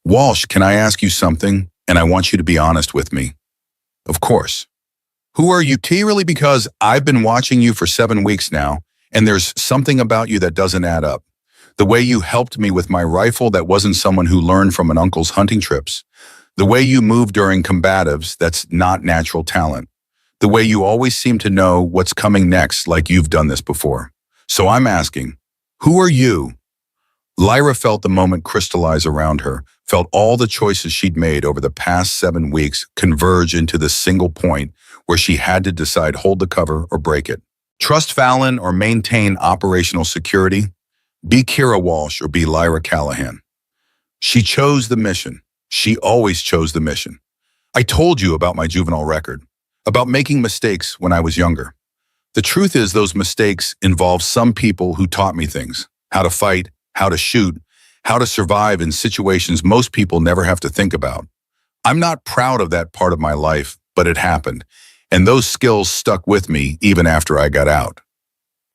"Walsh, can I ask you something? And I want you to be honest with me." "Of course." "Who are you, T? Really? Because I've been watching you for 7 weeks now, and there's something about you that doesn't add up. The way you helped me with my rifle, that wasn't someone who learned from an uncle's hunting trips. The way you move during combatives, that's not natural talent. The way you always seem to know what's coming next, like you've done this before. So I'm asking, who are you?" Lyra felt the moment crystallize around her, felt all the choices she'd made over the past 7 weeks converge into this single point where she had to decide hold the cover or break it. Trust Fallon or maintain operational security? Be Kira Walsh or be Lyra Callahan? She chose the mission. She always chose the mission. "I told you about my juvenile record, about making mistakes when I was younger. The truth is those mistakes involve some people who taught me things, how to fight, how to shoot, how to survive in situations most people never have to think about. I'm not proud of that part of my life, but it happened, and those skills stuck with me even after I got out."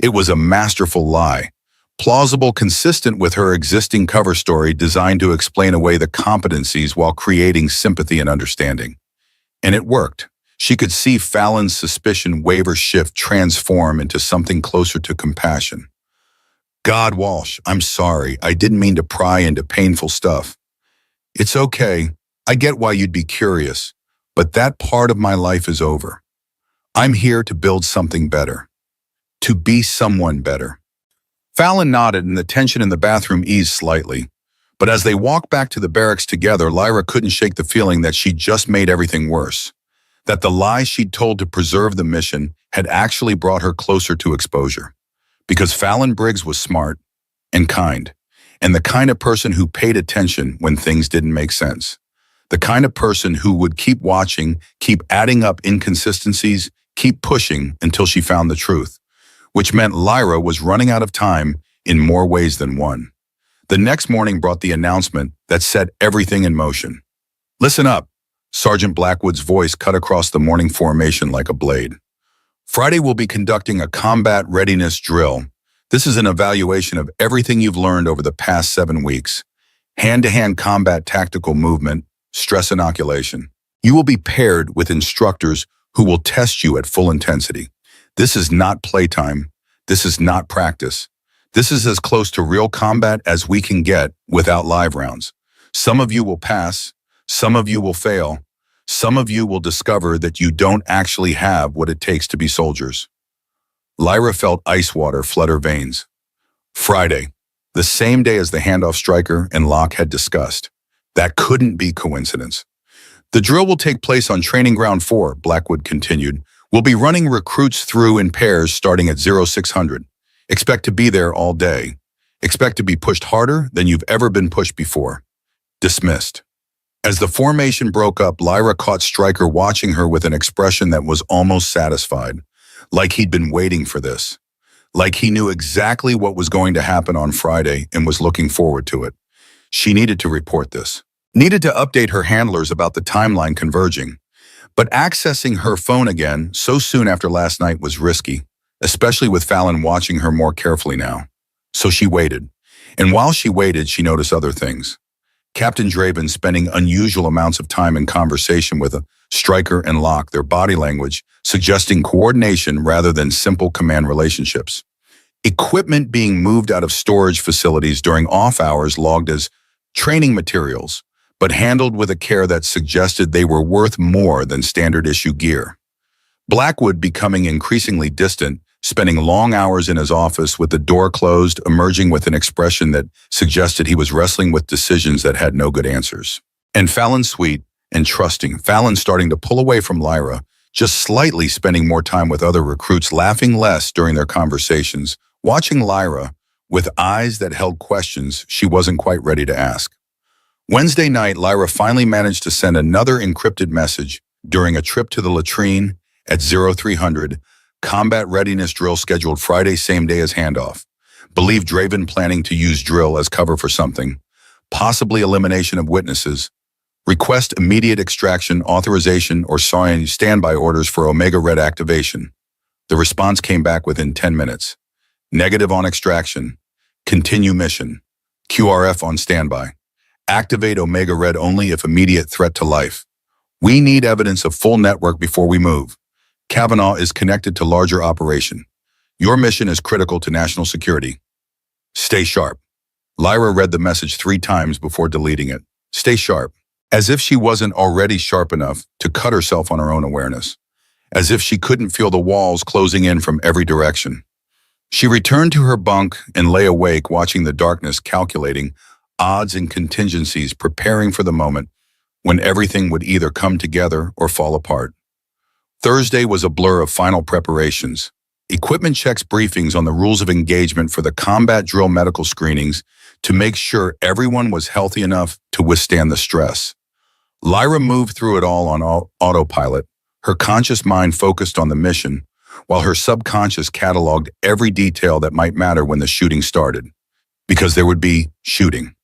It was a masterful lie, plausible, consistent with her existing cover story designed to explain away the competencies while creating sympathy and understanding. And it worked. She could see Fallon's suspicion waver, shift, transform into something closer to compassion. "God, Walsh, I'm sorry. I didn't mean to pry into painful stuff." "It's okay. I get why you'd be curious, but that part of my life is over. I'm here to build something better. To be someone better." Fallon nodded and the tension in the bathroom eased slightly. But as they walked back to the barracks together, Lyra couldn't shake the feeling that she'd just made everything worse. That the lies she'd told to preserve the mission had actually brought her closer to exposure. Because Fallon Briggs was smart and kind, and the kind of person who paid attention when things didn't make sense. The kind of person who would keep watching, keep adding up inconsistencies, keep pushing until she found the truth. Which meant Lyra was running out of time in more ways than one. The next morning brought the announcement that set everything in motion. "Listen up," Sergeant Blackwood's voice cut across the morning formation like a blade. "Friday we'll be conducting a combat readiness drill. This is an evaluation of everything you've learned over the past 7 weeks. Hand-to-hand combat tactical movement, stress inoculation. You will be paired with instructors who will test you at full intensity. This is not playtime. This is not practice. This is as close to real combat as we can get without live rounds. Some of you will pass. Some of you will fail. Some of you will discover that you don't actually have what it takes to be soldiers." Lyra felt ice water flood her veins. Friday, the the same day as the handoff Stryker and Locke had discussed. That couldn't be coincidence. The drill will take place on Training Ground 4, Blackwood continued. We'll be running recruits through in pairs starting at 0600. Expect to be there all day. Expect to be pushed harder than you've ever been pushed before. Dismissed. As the formation broke up, Lyra caught Stryker watching her with an expression that was almost satisfied, like he'd been waiting for this, like he knew exactly what was going to happen on Friday and was looking forward to it. She needed to report this, needed to update her handlers about the timeline converging. But accessing her phone again so soon after last night was risky, especially with Fallon watching her more carefully now. So she waited. And while she waited, she noticed other things. Captain Draven spending unusual amounts of time in conversation with Stryker and Locke, their body language suggesting coordination rather than simple command relationships. Equipment being moved out of storage facilities during off hours logged as training materials, but handled with a care that suggested they were worth more than standard issue gear. Blackwood becoming increasingly distant, spending long hours in his office with the door closed, emerging with an expression that suggested he was wrestling with decisions that had no good answers. And Fallon sweet and trusting, Fallon starting to pull away from Lyra, just slightly spending more time with other recruits, laughing less during their conversations, watching Lyra with eyes that held questions she wasn't quite ready to ask. Wednesday night, Lyra finally managed to send another encrypted message during a trip to the latrine at 0300, combat readiness drill scheduled Friday same day as handoff. Believe Draven planning to use drill as cover for something, possibly elimination of witnesses. Request immediate extraction, authorization, or standby orders for Omega Red activation. The response came back within 10 minutes. Negative on extraction. Continue mission. QRF on standby. Activate Omega Red only if immediate threat to life. We need evidence of full network before we move. Kavanaugh is connected to larger operation. Your mission is critical to national security. Stay sharp. Lyra read the message 3 times before deleting it. Stay sharp. As if she wasn't already sharp enough to cut herself on her own awareness. As if she couldn't feel the walls closing in from every direction. She returned to her bunk and lay awake watching the darkness, calculating odds and contingencies, preparing for the moment when everything would either come together or fall apart. Thursday was a blur of final preparations. Equipment checks, briefings on the rules of engagement for the combat drill medical screenings to make sure everyone was healthy enough to withstand the stress. Lyra moved through it all on autopilot, her conscious mind focused on the mission, while her subconscious cataloged every detail that might matter when the shooting started. Because there would be shooting.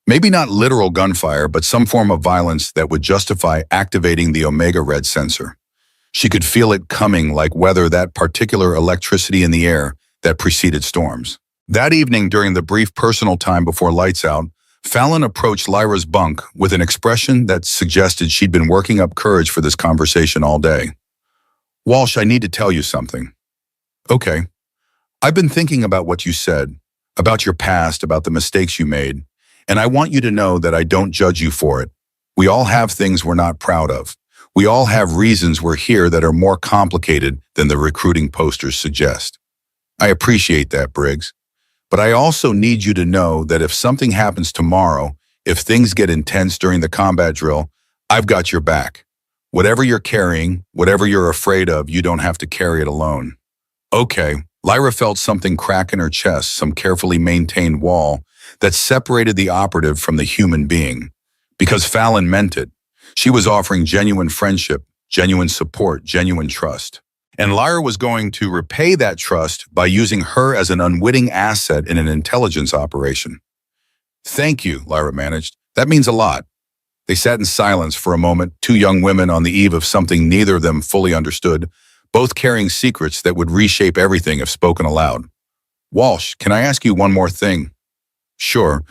Maybe not literal gunfire, but some form of violence that would justify activating the Omega Red sensor. She could feel it coming like weather, that particular electricity in the air that preceded storms. That evening, during the brief personal time before lights out, Fallon approached Lyra's bunk with an expression that suggested she'd been working up courage for this conversation all day. Walsh, I need to tell you something. Okay. I've been thinking about what you said, about your past, about the mistakes you made, and I want you to know that I don't judge you for it. We all have things we're not proud of. We all have reasons we're here that are more complicated than the recruiting posters suggest. I appreciate that, Briggs. But I also need you to know that if something happens tomorrow, if things get intense during the combat drill, I've got your back. Whatever you're carrying, whatever you're afraid of, you don't have to carry it alone. Okay, Lyra felt something crack in her chest, some carefully maintained wall that separated the operative from the human being. Because Fallon meant it. She was offering genuine friendship, genuine support, genuine trust. And Lyra was going to repay that trust by using her as an unwitting asset in an intelligence operation. Thank you, Lyra managed. That means a lot. They sat in silence for a moment, 2 young women on the eve of something neither of them fully understood, both carrying secrets that would reshape everything if spoken aloud. Walsh, can I ask you one more thing? Sure.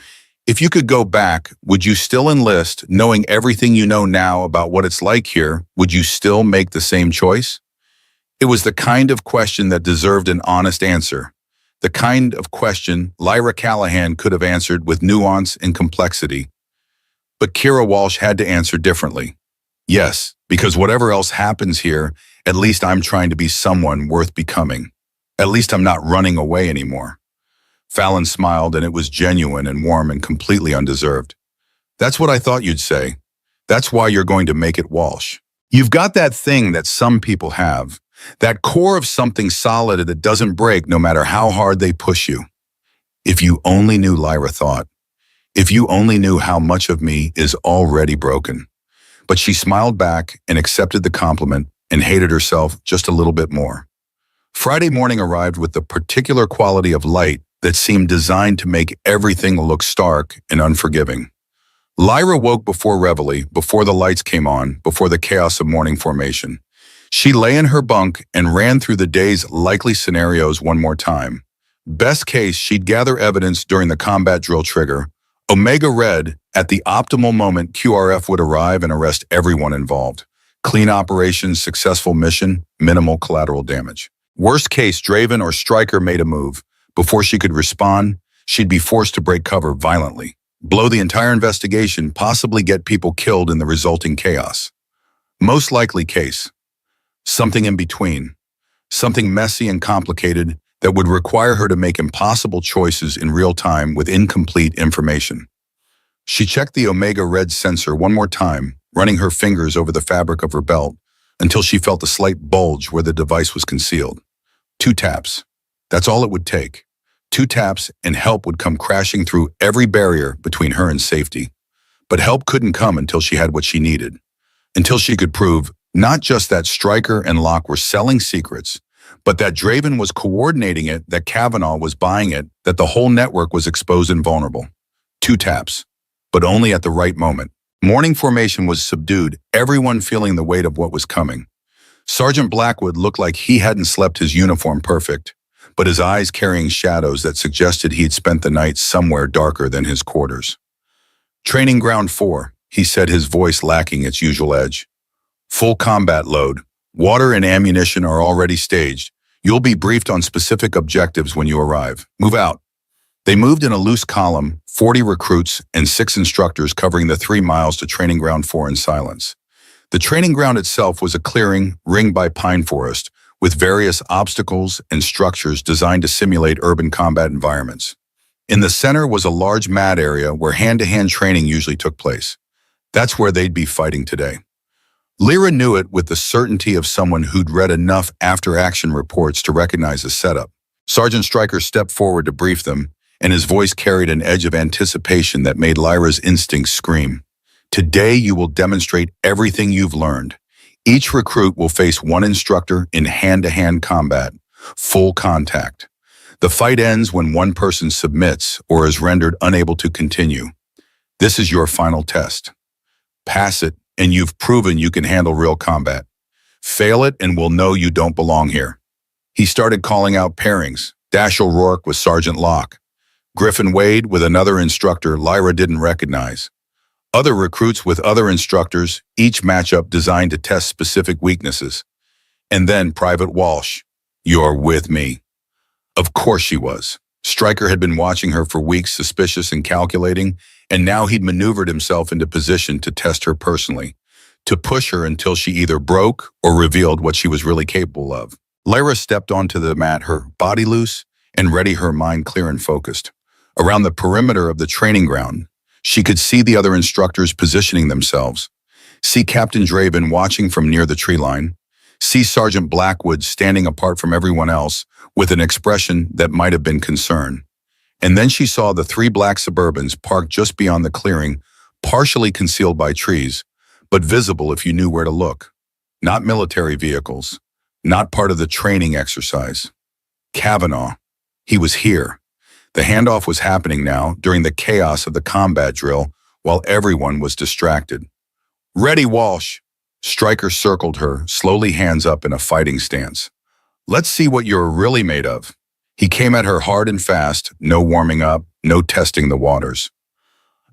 If you could go back, would you still enlist, knowing everything you know now about what it's like here? Would you still make the same choice? It was the kind of question that deserved an honest answer. The kind of question Lyra Callahan could have answered with nuance and complexity. But Kira Walsh had to answer differently. Yes, because whatever else happens here, at least I'm trying to be someone worth becoming. At least I'm not running away anymore. Fallon smiled, and it was genuine and warm and completely undeserved. That's what I thought you'd say. That's why you're going to make it, Walsh. You've got that thing that some people have, that core of something solid that doesn't break no matter how hard they push you. If you only knew, Lyra thought. If you only knew how much of me is already broken. But she smiled back and accepted the compliment and hated herself just a little bit more. Friday morning arrived with the particular quality of light that seemed designed to make everything look stark and unforgiving. Lyra woke before reveille, before the lights came on, before the chaos of morning formation. She lay in her bunk and ran through the day's likely scenarios one more time. Best case, she'd gather evidence during the combat drill trigger. Omega Red, at the optimal moment, QRF would arrive and arrest everyone involved. Clean operations, successful mission, minimal collateral damage. Worst case, Draven or Stryker made a move. Before she could respond, she'd be forced to break cover violently, blow the entire investigation, possibly get people killed in the resulting chaos. Most likely case, something in between, something messy and complicated that would require her to make impossible choices in real time with incomplete information. She checked the Omega Red sensor one more time, running her fingers over the fabric of her belt until she felt a slight bulge where the device was concealed. 2 taps. That's all it would take. 2 taps and help would come crashing through every barrier between her and safety. But help couldn't come until she had what she needed. Until she could prove not just that Stryker and Locke were selling secrets, but that Draven was coordinating it, that Kavanaugh was buying it, that the whole network was exposed and vulnerable. 2 taps, but only at the right moment. Morning formation was subdued, everyone feeling the weight of what was coming. Sergeant Blackwood looked like he hadn't slept his uniform perfect, but his eyes carrying shadows that suggested he'd spent the night somewhere darker than his quarters. Training Ground 4, he said, his voice lacking its usual edge. Full combat load. Water and ammunition are already staged. You'll be briefed on specific objectives when you arrive. Move out. They moved in a loose column, 40 recruits and 6 instructors covering the 3 miles to Training Ground 4 in silence. The training ground itself was a clearing ringed by pine forest, with various obstacles and structures designed to simulate urban combat environments. In the center was a large mat area where hand-to-hand training usually took place. That's where they'd be fighting today. Lyra knew it with the certainty of someone who'd read enough after-action reports to recognize the setup. Sergeant Stryker stepped forward to brief them, and his voice carried an edge of anticipation that made Lyra's instincts scream. Today you will demonstrate everything you've learned. Each recruit will face 1 instructor in hand-to-hand combat, full contact. The fight ends when 1 person submits or is rendered unable to continue. This is your final test. Pass it, and you've proven you can handle real combat. Fail it, and we'll know you don't belong here. He started calling out pairings. Dash O'Rourke with Sergeant Locke. Griffin Wade with another instructor Lyra didn't recognize. Other recruits with other instructors, each matchup designed to test specific weaknesses. And then Private Walsh. You're with me. Of course she was. Stryker had been watching her for weeks, suspicious and calculating, and now he'd maneuvered himself into position to test her personally, to push her until she either broke or revealed what she was really capable of. Lyra stepped onto the mat, her body loose and ready, her mind clear and focused. Around the perimeter of the training ground, she could see the other instructors positioning themselves, see Captain Draven watching from near the tree line, see Sergeant Blackwood standing apart from everyone else with an expression that might have been concern. And then she saw the 3 black Suburbans parked just beyond the clearing, partially concealed by trees, but visible if you knew where to look. Not military vehicles, not part of the training exercise. Kavanaugh. He was here. The handoff was happening now during the chaos of the combat drill while everyone was distracted. Ready, Walsh. Stryker circled her, slowly hands up in a fighting stance. Let's see what you're really made of. He came at her hard and fast, no warming up, no testing the waters.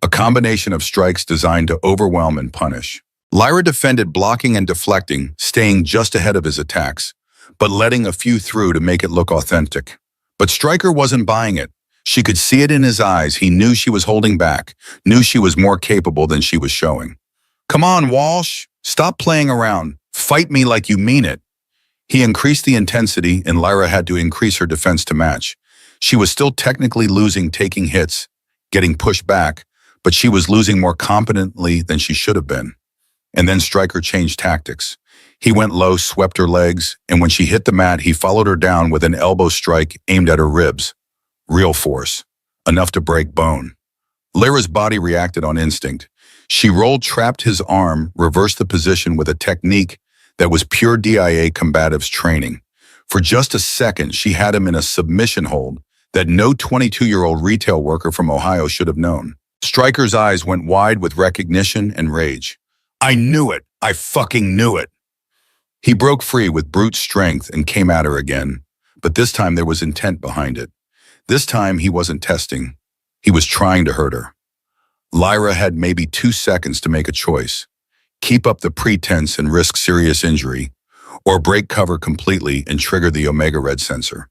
A combination of strikes designed to overwhelm and punish. Lyra defended, blocking and deflecting, staying just ahead of his attacks, but letting a few through to make it look authentic. But Stryker wasn't buying it. She could see it in his eyes. He knew she was holding back, knew she was more capable than she was showing. Come on, Walsh. Stop playing around. Fight me like you mean it. He increased the intensity, and Lyra had to increase her defense to match. She was still technically losing, taking hits, getting pushed back, but she was losing more competently than she should have been. And then Stryker changed tactics. He went low, swept her legs, and when she hit the mat, he followed her down with an elbow strike aimed at her ribs. Real force, enough to break bone. Lyra's body reacted on instinct. She rolled, trapped his arm, reversed the position with a technique that was pure DIA combatives training. For just a second, she had him in a submission hold that no 22-year-old retail worker from Ohio should have known. Stryker's eyes went wide with recognition and rage. I knew it! I fucking knew it! He broke free with brute strength and came at her again, but this time there was intent behind it. This time he wasn't testing. He was trying to hurt her. Lyra had maybe 2 seconds to make a choice. Keep up the pretense and risk serious injury, or break cover completely and trigger the Omega Red sensor.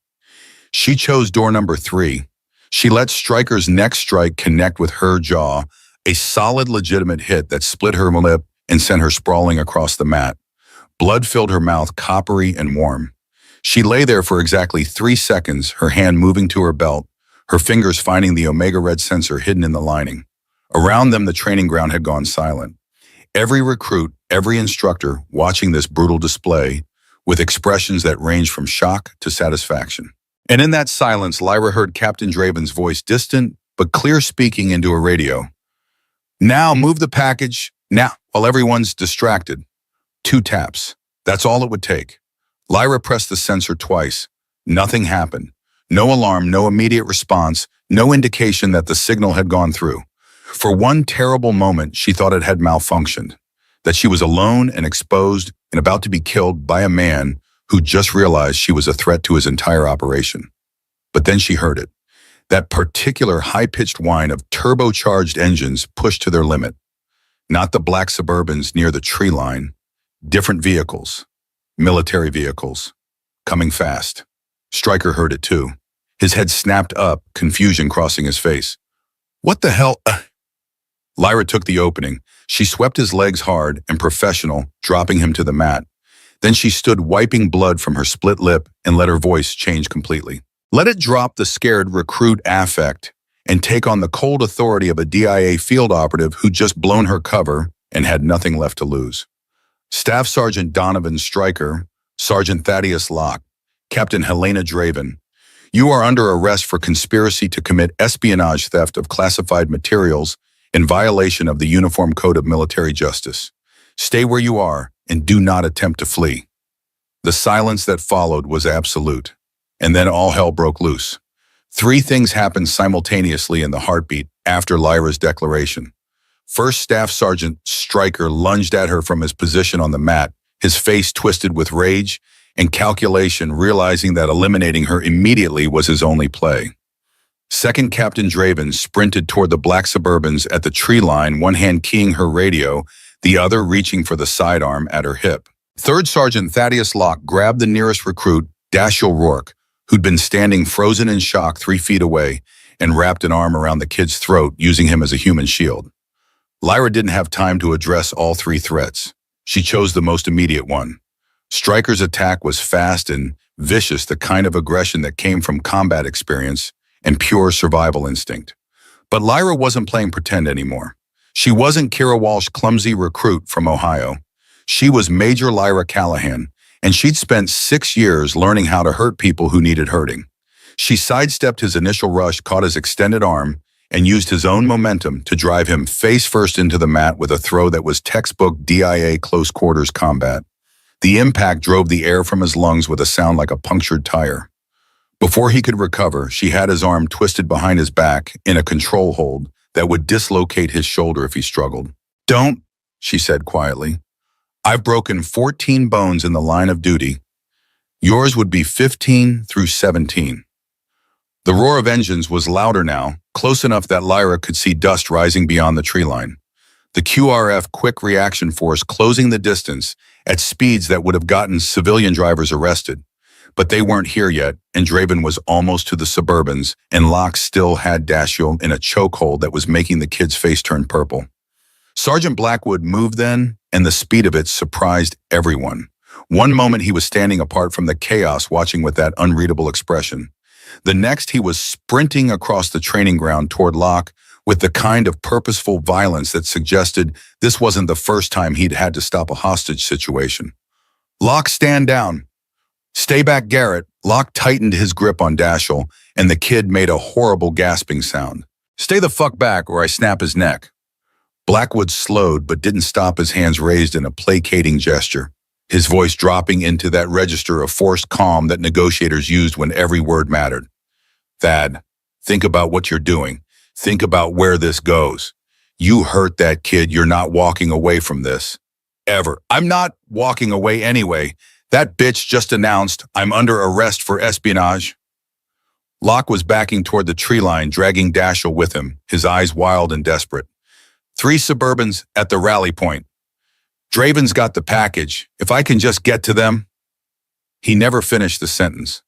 She chose door number 3. She let Stryker's next strike connect with her jaw, a solid, legitimate hit that split her lip and sent her sprawling across the mat. Blood filled her mouth, coppery and warm. She lay there for exactly 3 seconds, her hand moving to her belt, her fingers finding the Omega Red sensor hidden in the lining. Around them, the training ground had gone silent. Every recruit, every instructor watching this brutal display with expressions that ranged from shock to satisfaction. And in that silence, Lyra heard Captain Draven's voice, distant but clear, speaking into a radio. Now move the package, now, while everyone's distracted. 2 taps. That's all it would take. Lyra pressed the sensor twice. Nothing happened. No alarm, no immediate response, no indication that the signal had gone through. For one terrible moment, she thought it had malfunctioned, that she was alone and exposed and about to be killed by a man who just realized she was a threat to his entire operation. But then she heard it, that particular high-pitched whine of turbocharged engines pushed to their limit. Not the black Suburbans near the tree line, different vehicles, military vehicles, coming fast. Stryker heard it too. His head snapped up, confusion crossing his face. What the hell? Lyra took the opening. She swept his legs hard and professional, dropping him to the mat. Then she stood wiping blood from her split lip and let her voice change completely. Let it drop the scared recruit affect and take on the cold authority of a DIA field operative who just blown her cover and had nothing left to lose. Staff Sergeant Donovan Stryker, Sergeant Thaddeus Locke, Captain Helena Draven, you are under arrest for conspiracy to commit espionage theft of classified materials in violation of the Uniform Code of Military Justice. Stay where you are and do not attempt to flee. The silence that followed was absolute, and then all hell broke loose. 3 things happened simultaneously in the heartbeat after Lyra's declaration. First, Staff Sergeant Stryker lunged at her from his position on the mat, his face twisted with rage and calculation, realizing that eliminating her immediately was his only play. Second, Captain Draven sprinted toward the black Suburbans at the tree line, one hand keying her radio, the other reaching for the sidearm at her hip. Third Sergeant Thaddeus Locke grabbed the nearest recruit, Dashiell Rourke, who'd been standing frozen in shock 3 feet away, and wrapped an arm around the kid's throat, using him as a human shield. Lyra didn't have time to address all 3 threats. She chose the most immediate one. Stryker's attack was fast and vicious, the kind of aggression that came from combat experience and pure survival instinct. But Lyra wasn't playing pretend anymore. She wasn't Kira Walsh, clumsy recruit from Ohio. She was Major Lyra Callahan, and she'd spent 6 years learning how to hurt people who needed hurting. She sidestepped his initial rush, caught his extended arm, and used his own momentum to drive him face first into the mat with a throw that was textbook DIA close quarters combat. The impact drove the air from his lungs with a sound like a punctured tire. Before he could recover, she had his arm twisted behind his back in a control hold that would dislocate his shoulder if he struggled. Don't, she said quietly. I've broken 14 bones in the line of duty. Yours would be 15 through 17. The roar of engines was louder now, close enough that Lyra could see dust rising beyond the tree line. The QRF Quick Reaction Force closing the distance at speeds that would have gotten civilian drivers arrested. But they weren't here yet, and Draven was almost to the Suburbans, and Locke still had Dashiell in a chokehold that was making the kid's face turn purple. Sergeant Blackwood moved then, and the speed of it surprised everyone. One moment he was standing apart from the chaos, watching with that unreadable expression. The next, he was sprinting across the training ground toward Locke with the kind of purposeful violence that suggested this wasn't the first time he'd had to stop a hostage situation. Locke, stand down. Stay back, Garrett. Locke tightened his grip on Dashiell, and the kid made a horrible gasping sound. Stay the fuck back or I snap his neck. Blackwood slowed but didn't stop, his hands raised in a placating gesture, his voice dropping into that register of forced calm that negotiators used when every word mattered. Thad, think about what you're doing. Think about where this goes. You hurt that kid. You're not walking away from this. Ever. I'm not walking away anyway. That bitch just announced I'm under arrest for espionage. Locke was backing toward the tree line, dragging Dashiell with him, his eyes wild and desperate. 3 Suburbans at the rally point. Draven's got the package. If I can just get to them. He never finished the sentence.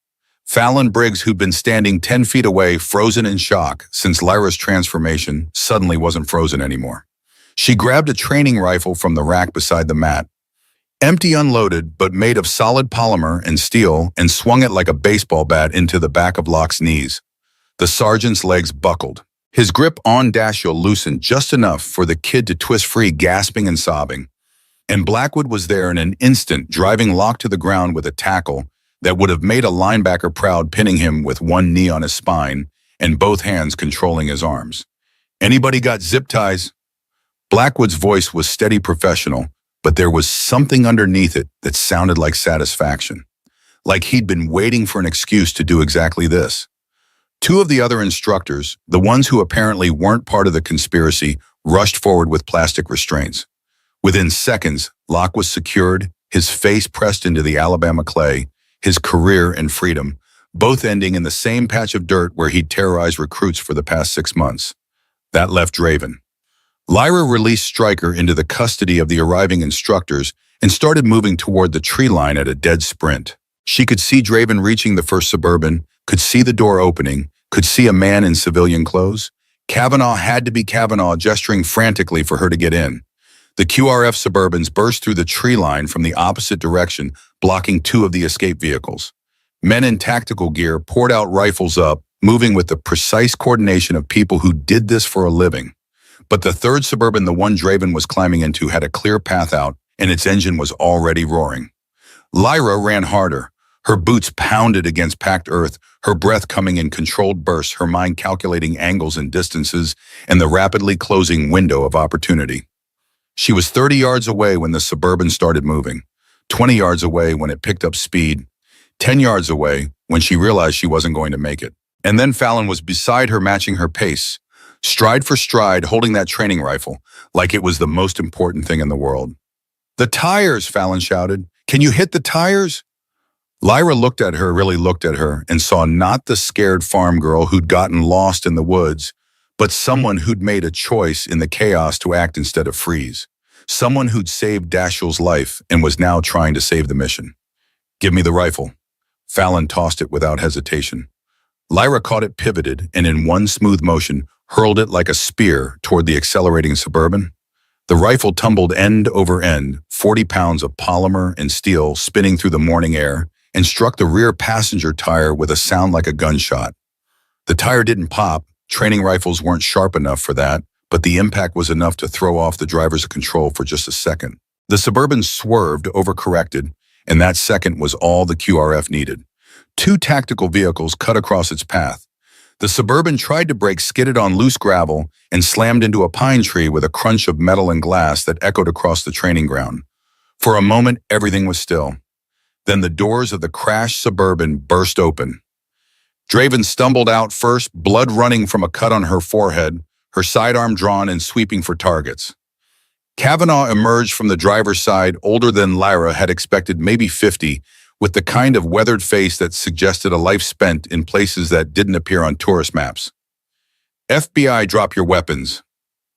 Fallon Briggs, who'd been standing 10 feet away, frozen in shock since Lyra's transformation, suddenly wasn't frozen anymore. She grabbed a training rifle from the rack beside the mat, empty, unloaded, but made of solid polymer and steel, and swung it like a baseball bat into the back of Locke's knees. The sergeant's legs buckled. His grip on Dashiell loosened just enough for the kid to twist free, gasping and sobbing. And Blackwood was there in an instant, driving Locke to the ground with a tackle that would have made a linebacker proud, pinning him with one knee on his spine and both hands controlling his arms. Anybody got zip ties? Blackwood's voice was steady, professional, but there was something underneath it that sounded like satisfaction, like he'd been waiting for an excuse to do exactly this. 2 of the other instructors, the ones who apparently weren't part of the conspiracy, rushed forward with plastic restraints. Within seconds, Locke was secured, his face pressed into the Alabama clay, his career and freedom, both ending in the same patch of dirt where he'd terrorized recruits for the past 6 months. That left Draven. Lyra released Stryker into the custody of the arriving instructors and started moving toward the tree line at a dead sprint. She could see Draven reaching the first Suburban, could see the door opening, could see a man in civilian clothes. Kavanaugh had to be Kavanaugh, gesturing frantically for her to get in. The QRF Suburbans burst through the tree line from the opposite direction, blocking 2 of the escape vehicles. Men in tactical gear poured out, rifles up, moving with the precise coordination of people who did this for a living. But the 3rd Suburban, the one Draven was climbing into, had a clear path out, and its engine was already roaring. Lyra ran harder. Her boots pounded against packed earth, her breath coming in controlled bursts, her mind calculating angles and distances and the rapidly closing window of opportunity. She was 30 yards away when the Suburban started moving, 20 yards away when it picked up speed, 10 yards away when she realized she wasn't going to make it. And then Fallon was beside her, matching her pace, stride for stride, holding that training rifle like it was the most important thing in the world. "The tires!" Fallon shouted. "Can you hit the tires?" Lyra looked at her, really looked at her, and saw not the scared farm girl who'd gotten lost in the woods, but someone who'd made a choice in the chaos to act instead of freeze. Someone who'd saved Dashiell's life and was now trying to save the mission. "Give me the rifle." Fallon tossed it without hesitation. Lyra caught it, pivoted, and in one smooth motion, hurled it like a spear toward the accelerating Suburban. The rifle tumbled end over end, 40 pounds of polymer and steel spinning through the morning air, and struck the rear passenger tire with a sound like a gunshot. The tire didn't pop. Training rifles weren't sharp enough for that, but the impact was enough to throw off the driver's control for just a second. The Suburban swerved, overcorrected, and that second was all the QRF needed. 2 tactical vehicles cut across its path. The Suburban tried to brake, skidded on loose gravel, and slammed into a pine tree with a crunch of metal and glass that echoed across the training ground. For a moment, everything was still. Then the doors of the crashed Suburban burst open. Draven stumbled out first, blood running from a cut on her forehead, her sidearm drawn and sweeping for targets. Kavanaugh emerged from the driver's side, older than Lyra had expected, maybe 50, with the kind of weathered face that suggested a life spent in places that didn't appear on tourist maps. "FBI, drop your weapons."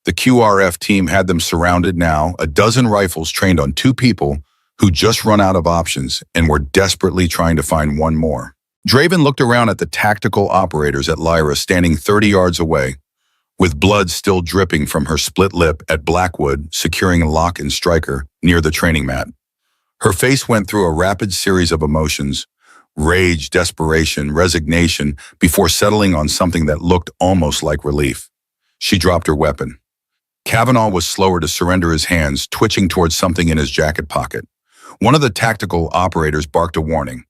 The QRF team had them surrounded now, a dozen rifles trained on 2 people who'd just run out of options and were desperately trying to find one more. Draven looked around at the tactical operators, at Lyra standing 30 yards away, with blood still dripping from her split lip, at Blackwood securing Locke and Stryker near the training mat. Her face went through a rapid series of emotions, Rage, desperation, resignation, before settling on something that looked almost like relief. She dropped her weapon. Kavanaugh was slower to surrender his hands, twitching towards something in his jacket pocket. One of the tactical operators barked a warning.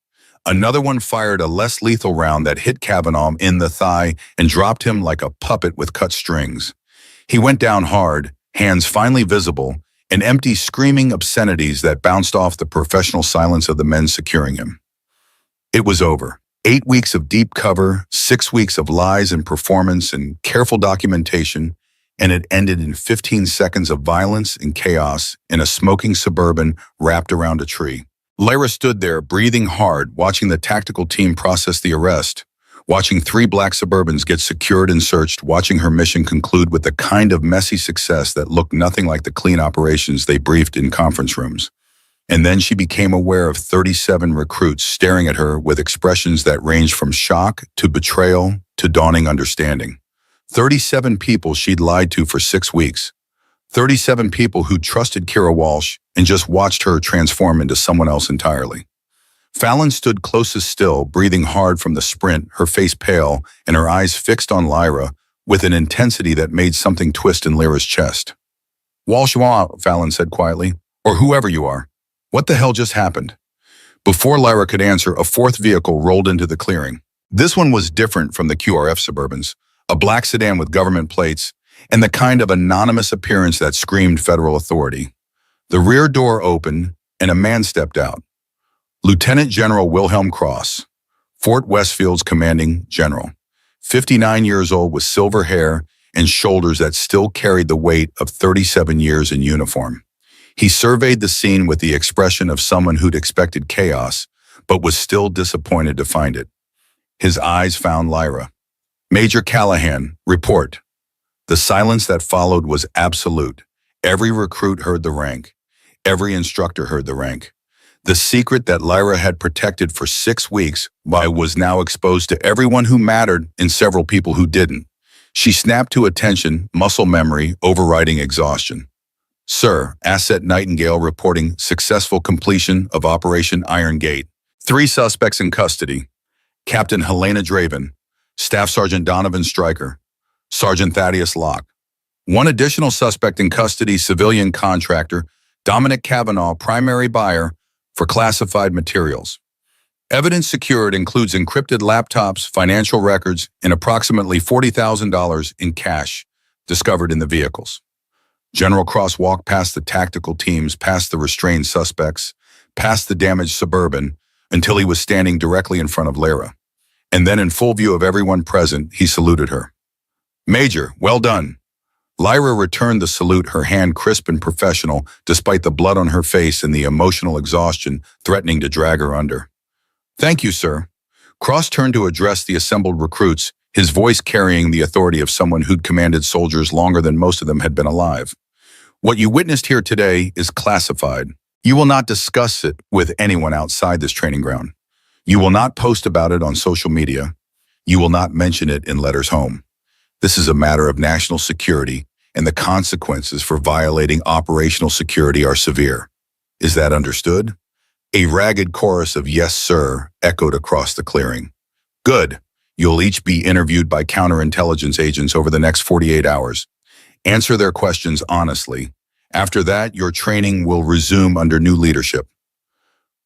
Another one fired a less lethal round that hit Kavanaugh in the thigh and dropped him like a puppet with cut strings. He went down hard, hands finally visible, and empty screaming obscenities that bounced off the professional silence of the men securing him. It was over. 8 weeks of deep cover, 6 weeks of lies and performance and careful documentation, and it ended in 15 seconds of violence and chaos in a smoking Suburban wrapped around a tree. Lyra stood there, breathing hard, watching the tactical team process the arrest, watching 3 black Suburbans get secured and searched, watching her mission conclude with the kind of messy success that looked nothing like the clean operations they briefed in conference rooms. And then she became aware of 37 recruits staring at her with expressions that ranged from shock to betrayal to dawning understanding. 37 people she'd lied to for 6 weeks. 37 people who trusted Kira Walsh and just watched her transform into someone else entirely. Fallon stood closest still, breathing hard from the sprint, her face pale and her eyes fixed on Lyra with an intensity that made something twist in Lyra's chest. "Walsh, Fallon said quietly, "or whoever you are. What the hell just happened?" Before Lyra could answer, a 4th vehicle rolled into the clearing. This one was different from the QRF Suburbans, a black sedan with government plates and the kind of anonymous appearance that screamed federal authority. The rear door opened and a man stepped out. Lieutenant General Wilhelm Cross, Fort Westfield's commanding general, 59 years old with silver hair and shoulders that still carried the weight of 37 years in uniform. He surveyed the scene with the expression of someone who'd expected chaos, but was still disappointed to find it. His eyes found Lyra. "Major Callahan, report." The silence that followed was absolute. Every recruit heard the rank. Every instructor heard the rank. The secret that Lyra had protected for 6 weeks was now exposed to everyone who mattered and several people who didn't. She snapped to attention, muscle memory overriding exhaustion. "Sir, Asset Nightingale reporting successful completion of Operation Iron Gate. 3 suspects in custody. Captain Helena Draven, Staff Sergeant Donovan Stryker, Sergeant Thaddeus Locke. 1 additional suspect in custody, civilian contractor Dominic Kavanaugh, primary buyer for classified materials. Evidence secured includes encrypted laptops, financial records, and approximately $40,000 in cash discovered in the vehicles." General Cross walked past the tactical teams, past the restrained suspects, past the damaged Suburban, until he was standing directly in front of Lyra. And then in full view of everyone present, he saluted her. "Major, well done." Lyra returned the salute, her hand crisp and professional, despite the blood on her face and the emotional exhaustion threatening to drag her under. "Thank you, sir." Cross turned to address the assembled recruits, his voice carrying the authority of someone who'd commanded soldiers longer than most of them had been alive. "What you witnessed here today is classified. You will not discuss it with anyone outside this training ground. You will not post about it on social media. You will not mention it in letters home. This is a matter of national security, and the consequences for violating operational security are severe. Is that understood?" A ragged chorus of "Yes, sir" echoed across the clearing. "Good. You'll each be interviewed by counterintelligence agents over the next 48 hours. Answer their questions honestly. After that, your training will resume under new leadership."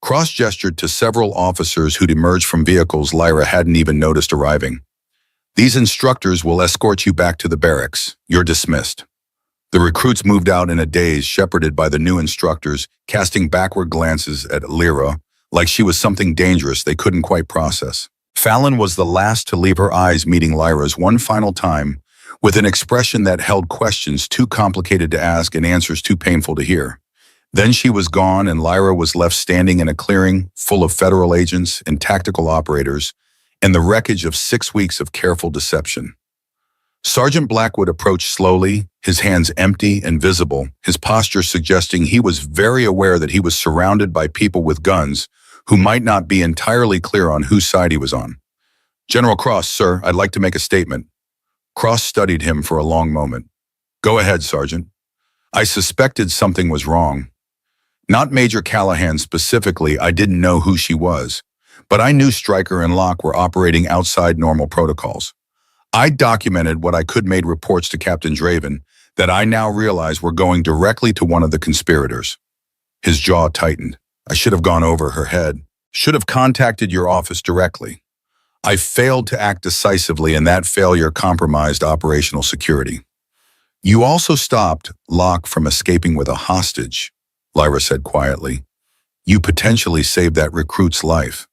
Cross gestured to several officers who'd emerged from vehicles Lyra hadn't even noticed arriving. "These instructors will escort you back to the barracks. You're dismissed." The recruits moved out in a daze, shepherded by the new instructors, casting backward glances at Lyra, like she was something dangerous they couldn't quite process. Fallon was the last to leave, her eyes meeting Lyra's one final time, with an expression that held questions too complicated to ask and answers too painful to hear. Then she was gone, and Lyra was left standing in a clearing full of federal agents and tactical operators, and the wreckage of 6 weeks of careful deception. Sergeant Blackwood approached slowly, his hands empty and visible, his posture suggesting he was very aware that he was surrounded by people with guns who might not be entirely clear on whose side he was on. "General Cross, sir, I'd like to make a statement." Cross studied him for a long moment. "Go ahead, Sergeant." "I suspected something was wrong. Not Major Callahan specifically, I didn't know who she was, But I knew Stryker and Locke were operating outside normal protocols. I documented what I could, made reports to Captain Draven that I now realize were going directly to one of the conspirators. His jaw tightened. I should have gone over her head. Should have contacted your office directly. I failed to act decisively, and that failure compromised operational security. You also stopped Locke from escaping with a hostage, Lyra said quietly. You potentially saved that recruit's life.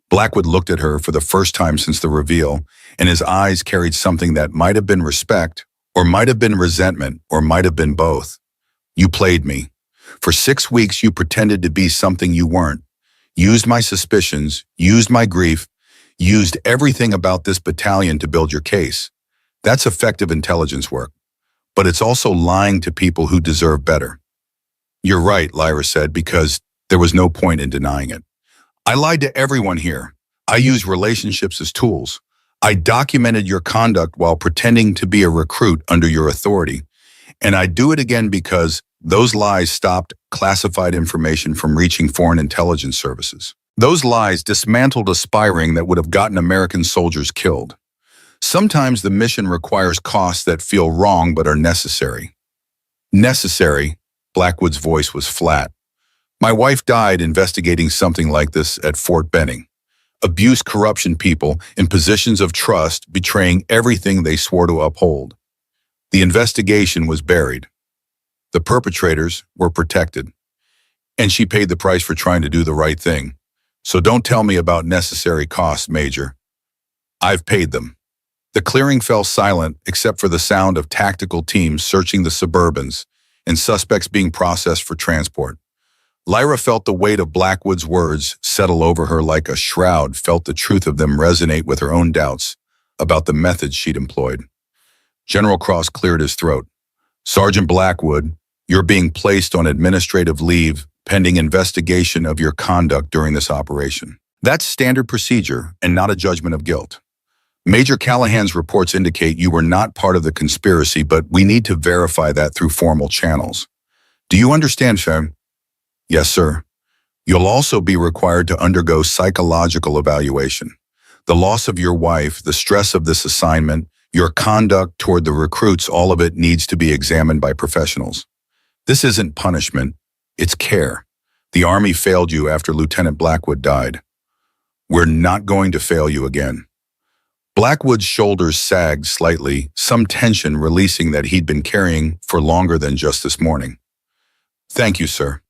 Blackwood looked at her for the first time since the reveal, and his eyes carried something that might have been respect, or might have been resentment, or might have been both. You played me. For 6 weeks you pretended to be something you weren't. Used my suspicions, used my grief, used everything about this battalion to build your case. That's effective intelligence work. But it's also lying to people who deserve better. You're right, Lyra said, because there was no point in denying it. I lied to everyone here. I used relationships as tools. I documented your conduct while pretending to be a recruit under your authority. And I do it again because those lies stopped classified information from reaching foreign intelligence services. Those lies dismantled a spy ring that would have gotten American soldiers killed. Sometimes the mission requires costs that feel wrong but are necessary. Necessary, Blackwood's voice was flat. My wife died investigating something like this at Fort Benning. Abuse, corruption, people in positions of trust betraying everything they swore to uphold. The investigation was buried. The perpetrators were protected. And she paid the price for trying to do the right thing. So don't tell me about necessary costs, Major. I've paid them. The clearing fell silent except for the sound of tactical teams searching the Suburbans and suspects being processed for transport. Lyra felt the weight of Blackwood's words settle over her like a shroud, felt the truth of them resonate with her own doubts about the methods she'd employed. General Cross cleared his throat. Sergeant Blackwood, you're being placed on administrative leave pending investigation of your conduct during this operation. That's standard procedure and not a judgment of guilt. Major Callahan's reports indicate you were not part of the conspiracy, but we need to verify that through formal channels. Do you understand, Fem? Yes, sir. You'll also be required to undergo psychological evaluation. The loss of your wife, the stress of this assignment, your conduct toward the recruits, all of it needs to be examined by professionals. This isn't punishment, it's care. The Army failed you after Lieutenant Blackwood died. We're not going to fail you again. Blackwood's shoulders sagged slightly, some tension releasing that he'd been carrying for longer than just this morning. Thank you, sir.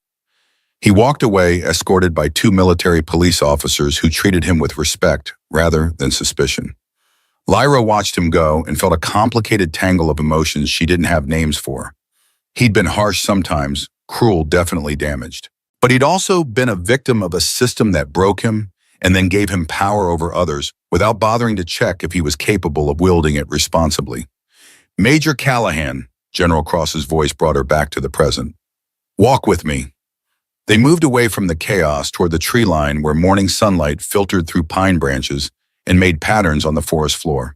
He walked away, escorted by 2 military police officers who treated him with respect rather than suspicion. Lyra watched him go and felt a complicated tangle of emotions she didn't have names for. He'd been harsh sometimes, cruel, definitely damaged. But he'd also been a victim of a system that broke him and then gave him power over others without bothering to check if he was capable of wielding it responsibly. Major Callahan, General Cross's voice brought her back to the present. Walk with me. They moved away from the chaos toward the tree line where morning sunlight filtered through pine branches and made patterns on the forest floor.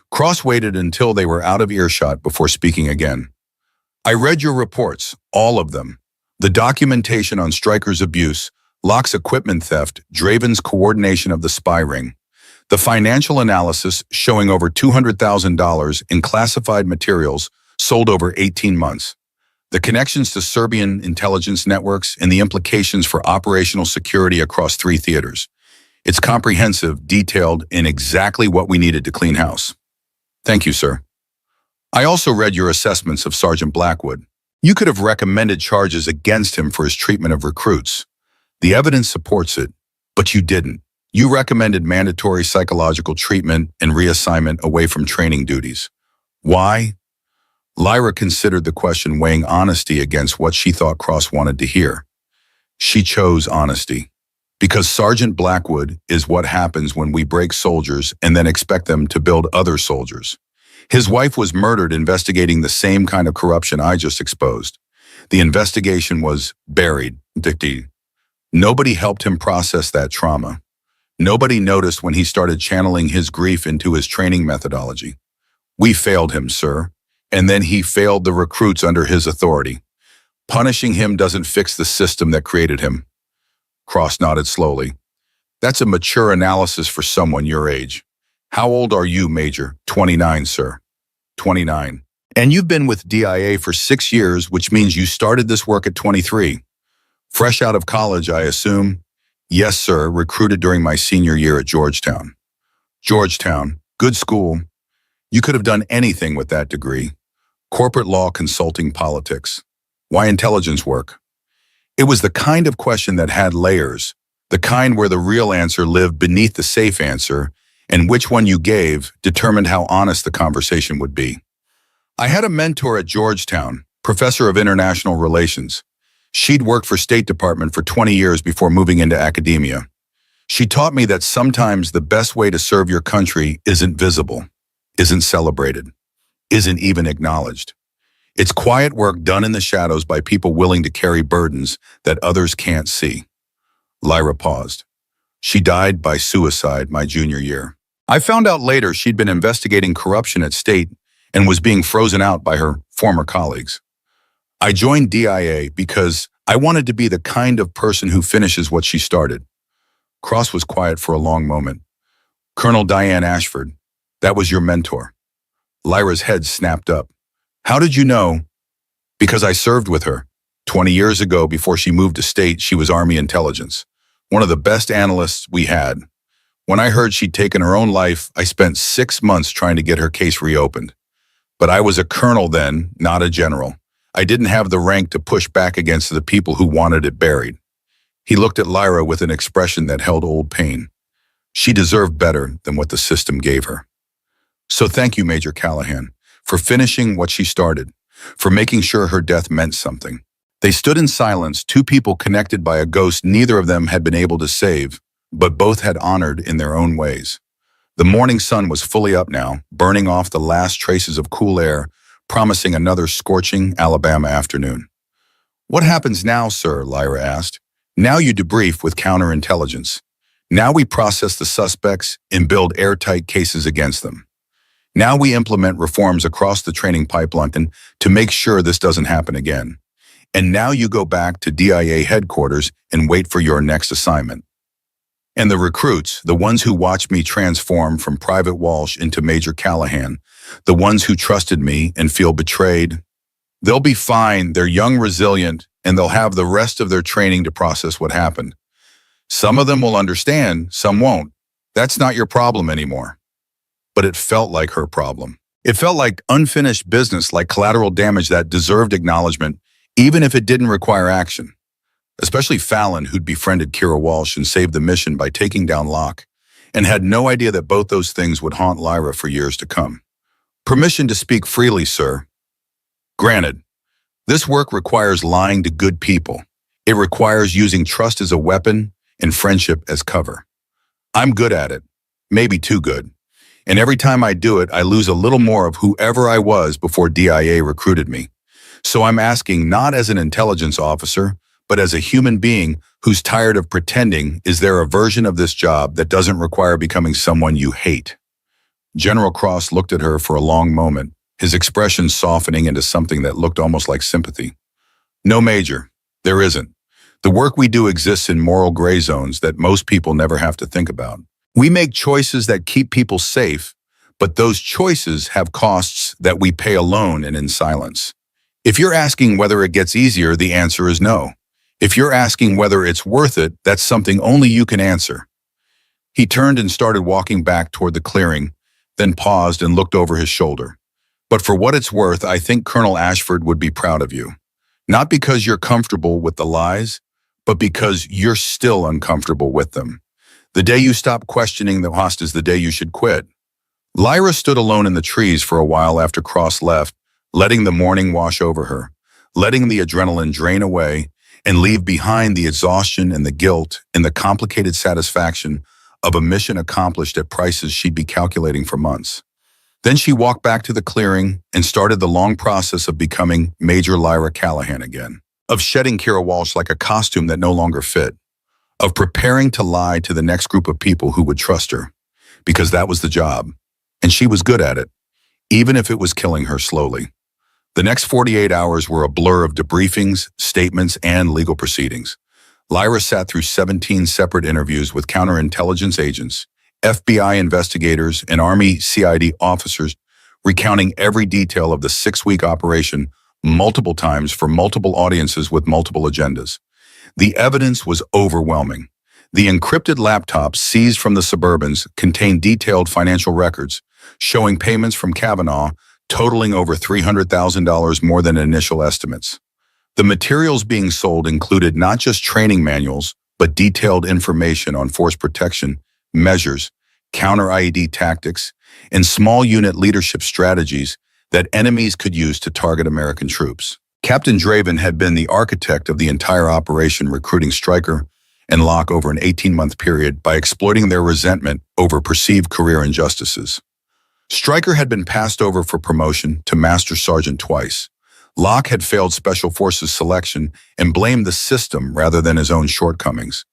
Cross waited until they were out of earshot before speaking again. I read your reports, all of them. The documentation on Stryker's abuse, Locke's equipment theft, Draven's coordination of the spy ring. The financial analysis showing over $200,000 in classified materials sold over 18 months. The connections to Serbian intelligence networks and the implications for operational security across 3 theaters. It's comprehensive, detailed, and exactly what we needed to clean house. Thank you, sir. I also read your assessments of Sergeant Blackwood. You could have recommended charges against him for his treatment of recruits. The evidence supports it, but you didn't. You recommended mandatory psychological treatment and reassignment away from training duties. Why? Lyra considered the question, weighing honesty against what she thought Cross wanted to hear. She chose honesty. Because Sergeant Blackwood is what happens when we break soldiers and then expect them to build other soldiers. His wife was murdered investigating the same kind of corruption I just exposed. The investigation was buried, dictated. Nobody helped him process that trauma. Nobody noticed when he started channeling his grief into his training methodology. We failed him, sir. And then he failed the recruits under his authority. Punishing him doesn't fix the system that created him. Cross nodded slowly. That's a mature analysis for someone your age. How old are you, Major? 29, sir. 29. And you've been with DIA for 6 years, which means you started this work at 23. Fresh out of college, I assume? Yes, sir, recruited during my senior year at Georgetown. Georgetown, good school. You could have done anything with that degree. Corporate law, consulting, politics. Why intelligence work? It was the kind of question that had layers, the kind where the real answer lived beneath the safe answer, and which one you gave determined how honest the conversation would be. I had a mentor at Georgetown, professor of international relations. She'd worked for State Department for 20 years before moving into academia. She taught me that sometimes the best way to serve your country isn't visible, isn't celebrated, isn't even acknowledged. It's quiet work done in the shadows by people willing to carry burdens that others can't see. Lyra paused. She died by suicide my junior year. I found out later she'd been investigating corruption at State and was being frozen out by her former colleagues. I joined DIA because I wanted to be the kind of person who finishes what she started. Cross was quiet for a long moment. Colonel Diane Ashford, that was your mentor. Lyra's head snapped up. How did you know? Because I served with her. 20 years ago, before she moved to State, she was Army intelligence, one of the best analysts we had. When I heard she'd taken her own life, I spent 6 months trying to get her case reopened. But I was a colonel then, not a general. I didn't have the rank to push back against the people who wanted it buried. He looked at Lyra with an expression that held old pain. She deserved better than what the system gave her. So thank you, Major Callahan, for finishing what she started, for making sure her death meant something. They stood in silence, two people connected by a ghost neither of them had been able to save, but both had honored in their own ways. The morning sun was fully up now, burning off the last traces of cool air, promising another scorching Alabama afternoon. What happens now, sir? Lyra asked. Now you debrief with counterintelligence. Now we process the suspects and build airtight cases against them. Now we implement reforms across the training pipeline to make sure this doesn't happen again. And now you go back to DIA headquarters and wait for your next assignment. And the recruits, the ones who watched me transform from Private Walsh into Major Callahan, the ones who trusted me and feel betrayed, they'll be fine, they're young, resilient, and they'll have the rest of their training to process what happened. Some of them will understand, some won't. That's not your problem anymore. But it felt like her problem. It felt like unfinished business, like collateral damage that deserved acknowledgement, even if it didn't require action. Especially Fallon, who'd befriended Kira Walsh and saved the mission by taking down Locke, and had no idea that both those things would haunt Lyra for years to come. Permission to speak freely, sir. Granted, this work requires lying to good people. It requires using trust as a weapon and friendship as cover. I'm good at it, maybe too good. And every time I do it, I lose a little more of whoever I was before DIA recruited me. So I'm asking not as an intelligence officer, but as a human being who's tired of pretending, is there a version of this job that doesn't require becoming someone you hate? General Cross looked at her for a long moment, his expression softening into something that looked almost like sympathy. No, Major, there isn't. The work we do exists in moral gray zones that most people never have to think about. We make choices that keep people safe, but those choices have costs that we pay alone and in silence. If you're asking whether it gets easier, the answer is no. If you're asking whether it's worth it, that's something only you can answer. He turned and started walking back toward the clearing, then paused and looked over his shoulder. But for what it's worth, I think Colonel Ashford would be proud of you. Not because you're comfortable with the lies, but because you're still uncomfortable with them. The day you stop questioning the host is the day you should quit. Lyra stood alone in the trees for a while after Cross left, letting the morning wash over her, letting the adrenaline drain away and leave behind the exhaustion and the guilt and the complicated satisfaction of a mission accomplished at prices she'd be calculating for months. Then she walked back to the clearing and started the long process of becoming Major Lyra Callahan again, of shedding Kira Walsh like a costume that no longer fit, of preparing to lie to the next group of people who would trust her, because that was the job, and she was good at it, even if it was killing her slowly. The next 48 hours were a blur of debriefings, statements, and legal proceedings. Lyra sat through 17 separate interviews with counterintelligence agents, FBI investigators, and Army CID officers, recounting every detail of the 6-week operation multiple times for multiple audiences with multiple agendas. The evidence was overwhelming. The encrypted laptops seized from the Suburbans contained detailed financial records, showing payments from Kavanaugh totaling over $300,000 more than initial estimates. The materials being sold included not just training manuals, but detailed information on force protection, measures, counter-IED tactics, and small unit leadership strategies that enemies could use to target American troops. Captain Draven had been the architect of the entire operation, recruiting Stryker and Locke over an 18-month period by exploiting their resentment over perceived career injustices. Stryker had been passed over for promotion to Master Sergeant twice. Locke had failed Special Forces selection and blamed the system rather than his own shortcomings.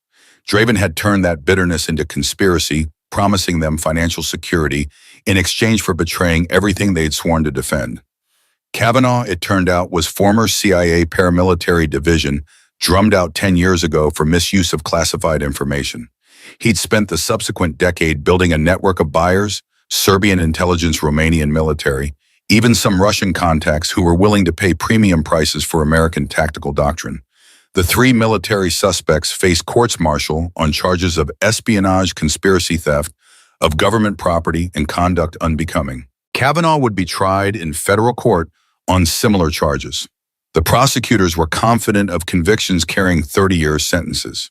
Draven had turned that bitterness into conspiracy, promising them financial security in exchange for betraying everything they'd sworn to defend. Kavanaugh, it turned out, was former CIA paramilitary division drummed out 10 years ago for misuse of classified information. He'd spent the subsequent decade building a network of buyers, Serbian intelligence, Romanian military, even some Russian contacts who were willing to pay premium prices for American tactical doctrine. The 3 military suspects faced courts-martial on charges of espionage, conspiracy theft, of government property, and conduct unbecoming. Kavanaugh would be tried in federal court on similar charges. The prosecutors were confident of convictions carrying 30-year sentences.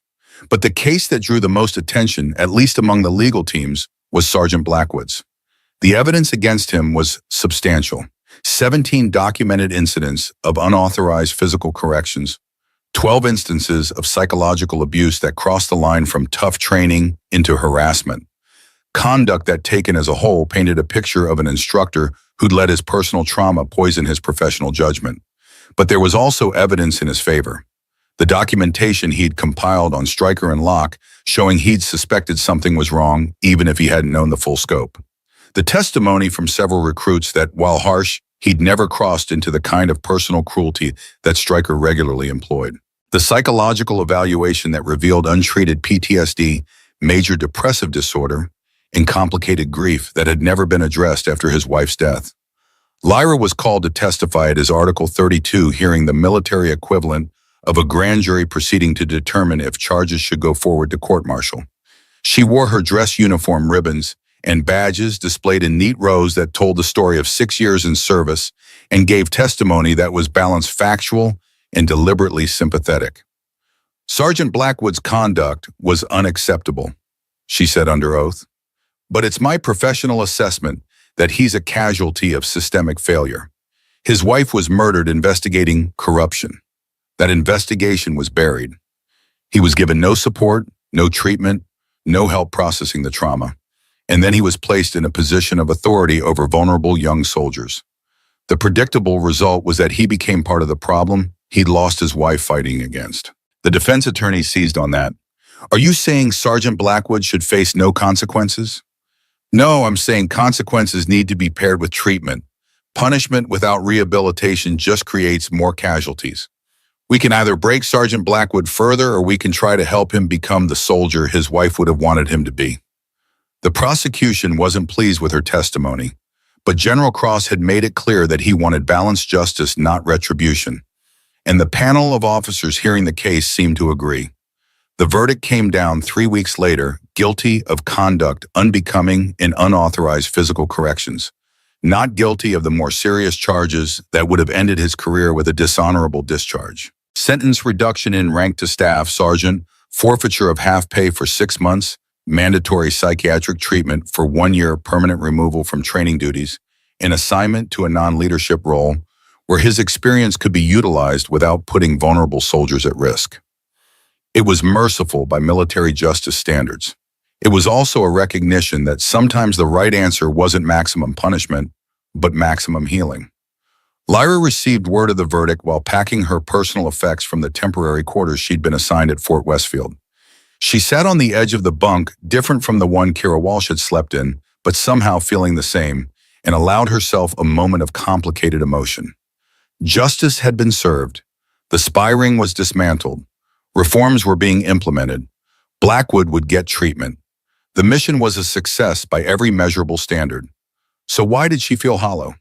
But the case that drew the most attention, at least among the legal teams, was Sergeant Blackwood's. The evidence against him was substantial. 17 documented incidents of unauthorized physical corrections, 12 instances of psychological abuse that crossed the line from tough training into harassment. Conduct that, taken as a whole, painted a picture of an instructor who'd let his personal trauma poison his professional judgment. But there was also evidence in his favor. The documentation he'd compiled on Stryker and Locke, showing he'd suspected something was wrong, even if he hadn't known the full scope. The testimony from several recruits that, while harsh, he'd never crossed into the kind of personal cruelty that Stryker regularly employed. The psychological evaluation that revealed untreated PTSD, major depressive disorder, and complicated grief that had never been addressed after his wife's death. Lyra was called to testify at his Article 32 hearing, the military equivalent of a grand jury proceeding to determine if charges should go forward to court-martial. She wore her dress uniform ribbons and badges displayed in neat rows that told the story of 6 years in service and gave testimony that was balanced, factual, and deliberately sympathetic. Sergeant Blackwood's conduct was unacceptable, she said under oath. But it's my professional assessment that he's a casualty of systemic failure. His wife was murdered investigating corruption. That investigation was buried. He was given no support, no treatment, no help processing the trauma. And then he was placed in a position of authority over vulnerable young soldiers. The predictable result was that he became part of the problem he'd lost his wife fighting against. The defense attorney seized on that. Are you saying Sergeant Blackwood should face no consequences? No, I'm saying consequences need to be paired with treatment. Punishment without rehabilitation just creates more casualties. We can either break Sergeant Blackwood further, or we can try to help him become the soldier his wife would have wanted him to be. The prosecution wasn't pleased with her testimony, but General Cross had made it clear that he wanted balanced justice, not retribution. And the panel of officers hearing the case seemed to agree. The verdict came down 3 weeks later, guilty of conduct unbecoming and unauthorized physical corrections, not guilty of the more serious charges that would have ended his career with a dishonorable discharge. Sentence reduction in rank to staff sergeant, forfeiture of half pay for 6 months, mandatory psychiatric treatment for 1 year, permanent removal from training duties, and assignment to a non-leadership role where his experience could be utilized without putting vulnerable soldiers at risk. It was merciful by military justice standards. It was also a recognition that sometimes the right answer wasn't maximum punishment, but maximum healing. Lyra received word of the verdict while packing her personal effects from the temporary quarters she'd been assigned at Fort Westfield. She sat on the edge of the bunk, different from the one Kira Walsh had slept in, but somehow feeling the same, and allowed herself a moment of complicated emotion. Justice had been served. The spy ring was dismantled. Reforms were being implemented. Blackwood would get treatment. The mission was a success by every measurable standard. So why did she feel hollow?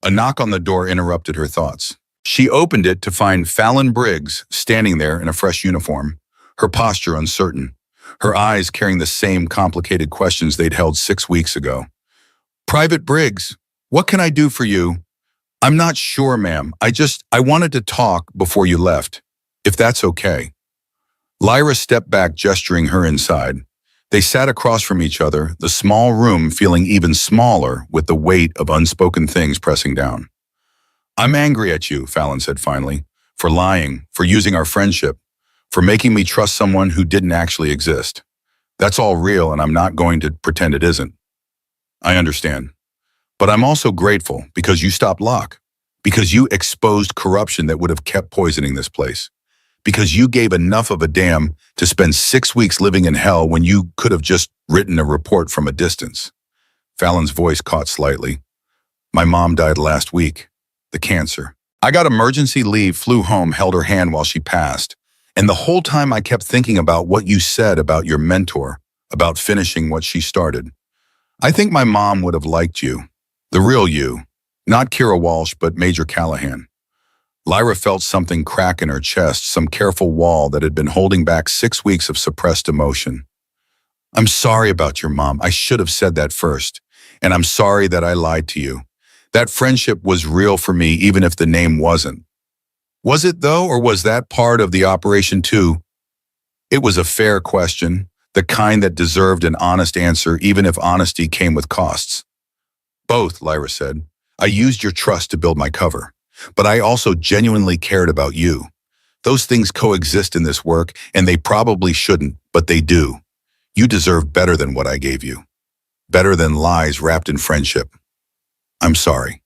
A knock on the door interrupted her thoughts. She opened it to find Fallon Briggs standing there in a fresh uniform, her posture uncertain, her eyes carrying the same complicated questions they'd held 6 weeks ago. "Private Briggs, what can I do for you?" "I'm not sure, ma'am. I wanted to talk before you left, if that's okay." Lyra stepped back, gesturing her inside. They sat across from each other, the small room feeling even smaller with the weight of unspoken things pressing down. "I'm angry at you," Fallon said finally, "for lying, for using our friendship, for making me trust someone who didn't actually exist. That's all real, and I'm not going to pretend it isn't." "I understand. But I'm also grateful because you stopped Locke, because you exposed corruption that would have kept poisoning this place, because you gave enough of a damn to spend 6 weeks living in hell when you could have just written a report from a distance." Fallon's voice caught slightly. "My mom died last week. The cancer. I got emergency leave, flew home, held her hand while she passed. And the whole time I kept thinking about what you said about your mentor, about finishing what she started. I think my mom would have liked you. The real you. Not Kira Walsh, but Major Callahan." Lyra felt something crack in her chest, some careful wall that had been holding back 6 weeks of suppressed emotion. "I'm sorry about your mom. I should have said that first. And I'm sorry that I lied to you. That friendship was real for me, even if the name wasn't." "Was it, though, or was that part of the operation, too?" It was a fair question, the kind that deserved an honest answer, even if honesty came with costs. "Both," Lyra said. "I used your trust to build my cover. But I also genuinely cared about you. Those things coexist in this work, and they probably shouldn't, but they do. You deserve better than what I gave you. Better than lies wrapped in friendship. I'm sorry."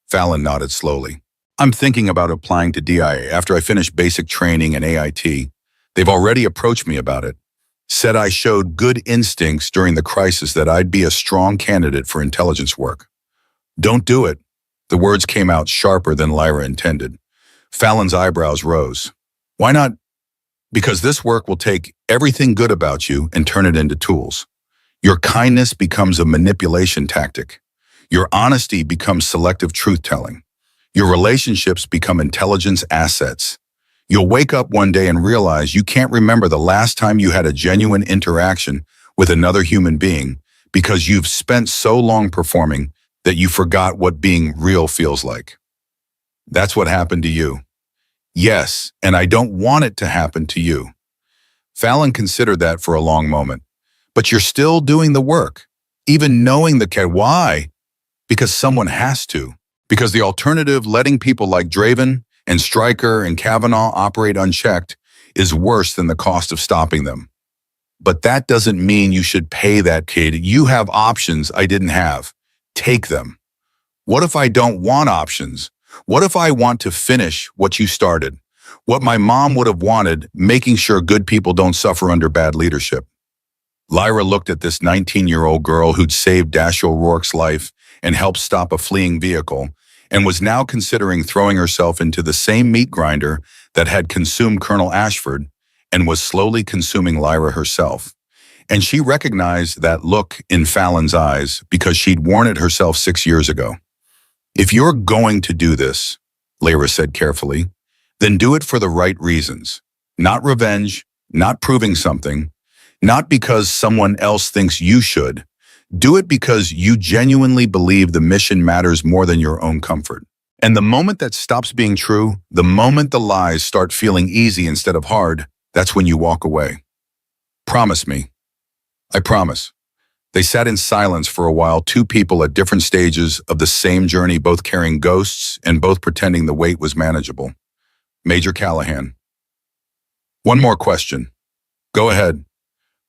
Fallon nodded slowly. "I'm thinking about applying to DIA after I finish basic training and AIT. They've already approached me about it. Said I showed good instincts during the crisis, that I'd be a strong candidate for intelligence work." "Don't do it." The words came out sharper than Lyra intended. Fallon's eyebrows rose. "Why not?" "Because this work will take everything good about you and turn it into tools. Your kindness becomes a manipulation tactic. Your honesty becomes selective truth-telling. Your relationships become intelligence assets. You'll wake up one day and realize you can't remember the last time you had a genuine interaction with another human being because you've spent so long performing that you forgot what being real feels like. That's what happened to you." "Yes, and I don't want it to happen to you." Fallon considered that for a long moment. "But you're still doing the work, even knowing the why?" "Because someone has to. Because the alternative, letting people like Draven and Stryker and Kavanaugh operate unchecked, is worse than the cost of stopping them." "But that doesn't mean you should pay that kid. You have options I didn't have. Take them." "What if I don't want options? What if I want to finish what you started? What my mom would have wanted, making sure good people don't suffer under bad leadership?" Lyra looked at this 19-year-old girl who'd saved Dash O'Rourke's life and helped stop a fleeing vehicle, and was now considering throwing herself into the same meat grinder that had consumed Colonel Ashford and was slowly consuming Lyra herself. And she recognized that look in Fallon's eyes because she'd worn it herself 6 years ago. "If you're going to do this," Lyra said carefully, "then do it for the right reasons. Not revenge, not proving something, not because someone else thinks you should. Do it because you genuinely believe the mission matters more than your own comfort. And the moment that stops being true, the moment the lies start feeling easy instead of hard, that's when you walk away. Promise me." "I promise." They sat in silence for a while, two people at different stages of the same journey, both carrying ghosts and both pretending the weight was manageable. Major Callahan. "One more question." "Go ahead."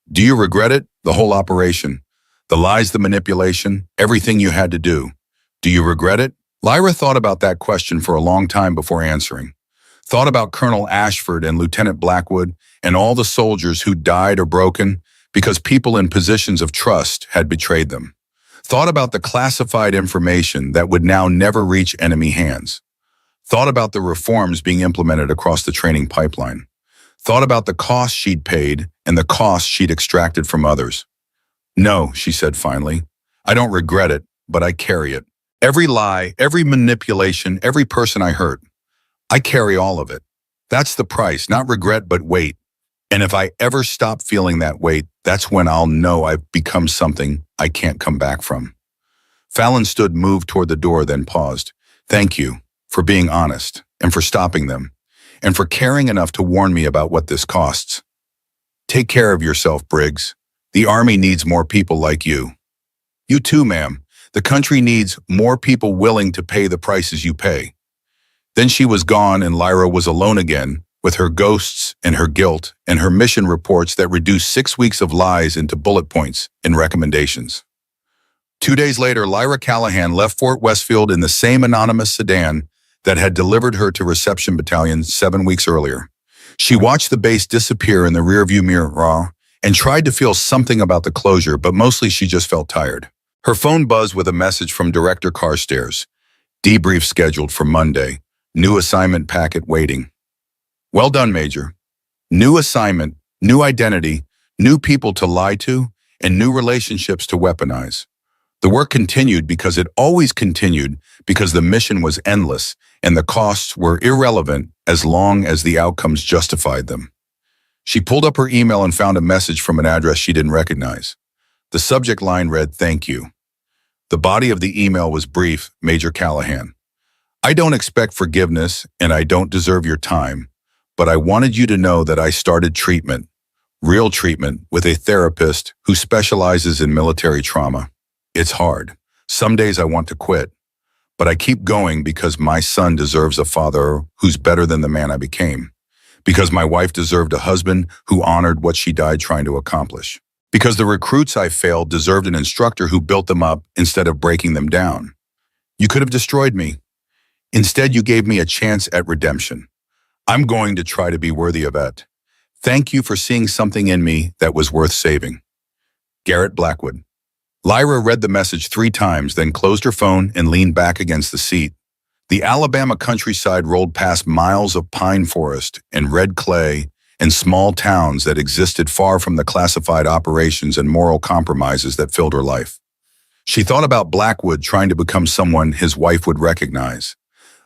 "Do you regret it, the whole operation? The lies, the manipulation, everything you had to do. Do you regret it?" Lyra thought about that question for a long time before answering. Thought about Colonel Ashford and Lieutenant Blackwood and all the soldiers who died or broken because people in positions of trust had betrayed them. Thought about the classified information that would now never reach enemy hands. Thought about the reforms being implemented across the training pipeline. thought about the cost she'd paid and the cost she'd extracted from others. No, she said finally. I don't regret it, but I carry it. Every lie, every manipulation, every person I hurt. I carry all of it. That's the price, not regret, but weight. And if I ever stop feeling that weight, that's when I'll know I've become something I can't come back from. Fallon stood, moved toward the door, then paused. Thank you for being honest and for stopping them and for caring enough to warn me about what this costs. Take care of yourself, Briggs. The Army needs more people like you. You too, ma'am. The country needs more people willing to pay the prices you pay. Then she was gone and Lyra was alone again, with her ghosts and her guilt and her mission reports that reduced 6 weeks of lies into bullet points and recommendations. 2 days later, Lyra Callahan left Fort Westfield in the same anonymous sedan that had delivered her to Reception Battalion 7 weeks earlier. She watched the base disappear in the rearview mirror and tried to feel something about the closure, but mostly she just felt tired. Her phone buzzed with a message from Director Carstairs. Debrief scheduled for Monday. New assignment packet waiting. Well done, Major. New assignment, new identity, new people to lie to, and new relationships to weaponize. The work continued because it always continued, because the mission was endless and the costs were irrelevant as long as the outcomes justified them. She pulled up her email and found a message from an address she didn't recognize. The subject line read, "Thank you." The body of the email was brief, Major Callahan. I don't expect forgiveness and I don't deserve your time, but I wanted you to know that I started treatment, real treatment, with a therapist who specializes in military trauma. It's hard. Some days I want to quit, but I keep going because my son deserves a father who's better than the man I became, because my wife deserved a husband who honored what she died trying to accomplish, because the recruits I failed deserved an instructor who built them up instead of breaking them down. You could have destroyed me. Instead, you gave me a chance at redemption. I'm going to try to be worthy of it. Thank you for seeing something in me that was worth saving. Garrett Blackwood. Lyra read the message 3 times, then closed her phone and leaned back against the seat. The Alabama countryside rolled past miles of pine forest and red clay and small towns that existed far from the classified operations and moral compromises that filled her life. She thought about Blackwood trying to become someone his wife would recognize,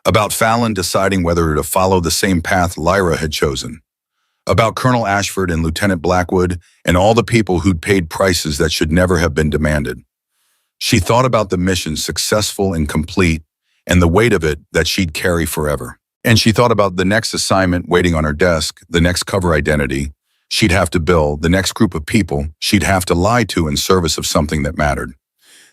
about Fallon deciding whether to follow the same path Lyra had chosen, about Colonel Ashford and Lieutenant Blackwood and all the people who'd paid prices that should never have been demanded. She thought about the mission, successful and complete, and the weight of it that she'd carry forever. And she thought about the next assignment waiting on her desk, the next cover identity she'd have to build, the next group of people she'd have to lie to in service of something that mattered.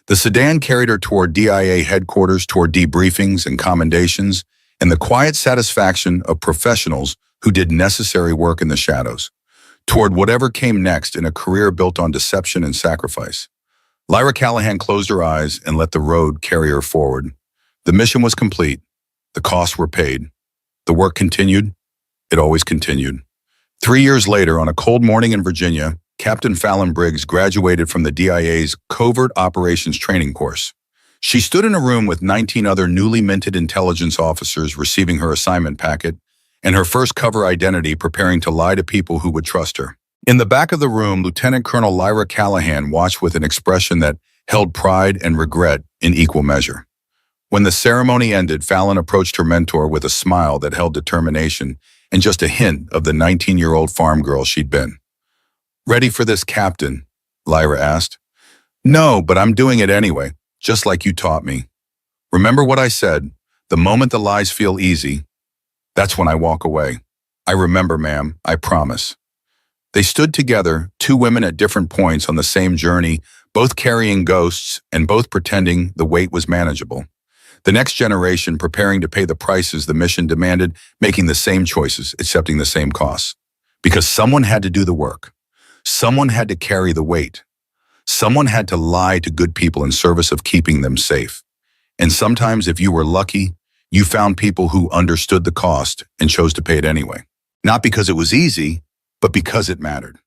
The sedan carried her toward DIA headquarters, toward debriefings and commendations, and the quiet satisfaction of professionals who did necessary work in the shadows, toward whatever came next in a career built on deception and sacrifice. Lyra Callahan closed her eyes and let the road carry her forward. The mission was complete. The costs were paid. The work continued. It always continued. 3 years later, on a cold morning in Virginia, Captain Fallon Briggs graduated from the DIA's Covert Operations Training Course. She stood in a room with 19 other newly minted intelligence officers receiving her assignment packet and her first cover identity, preparing to lie to people who would trust her. In the back of the room, Lieutenant Colonel Lyra Callahan watched with an expression that held pride and regret in equal measure. When the ceremony ended, Fallon approached her mentor with a smile that held determination and just a hint of the 19-year-old farm girl she'd been. "Ready for this, Captain?" Lyra asked. "No, but I'm doing it anyway, just like you taught me. Remember what I said, the moment the lies feel easy, that's when I walk away. I remember, ma'am, I promise." They stood together, 2 women at different points on the same journey, both carrying ghosts and both pretending the weight was manageable. The next generation preparing to pay the prices the mission demanded, making the same choices, accepting the same costs. Because someone had to do the work. Someone had to carry the weight. Someone had to lie to good people in service of keeping them safe. And sometimes, if you were lucky, you found people who understood the cost and chose to pay it anyway. Not because it was easy, but because it mattered.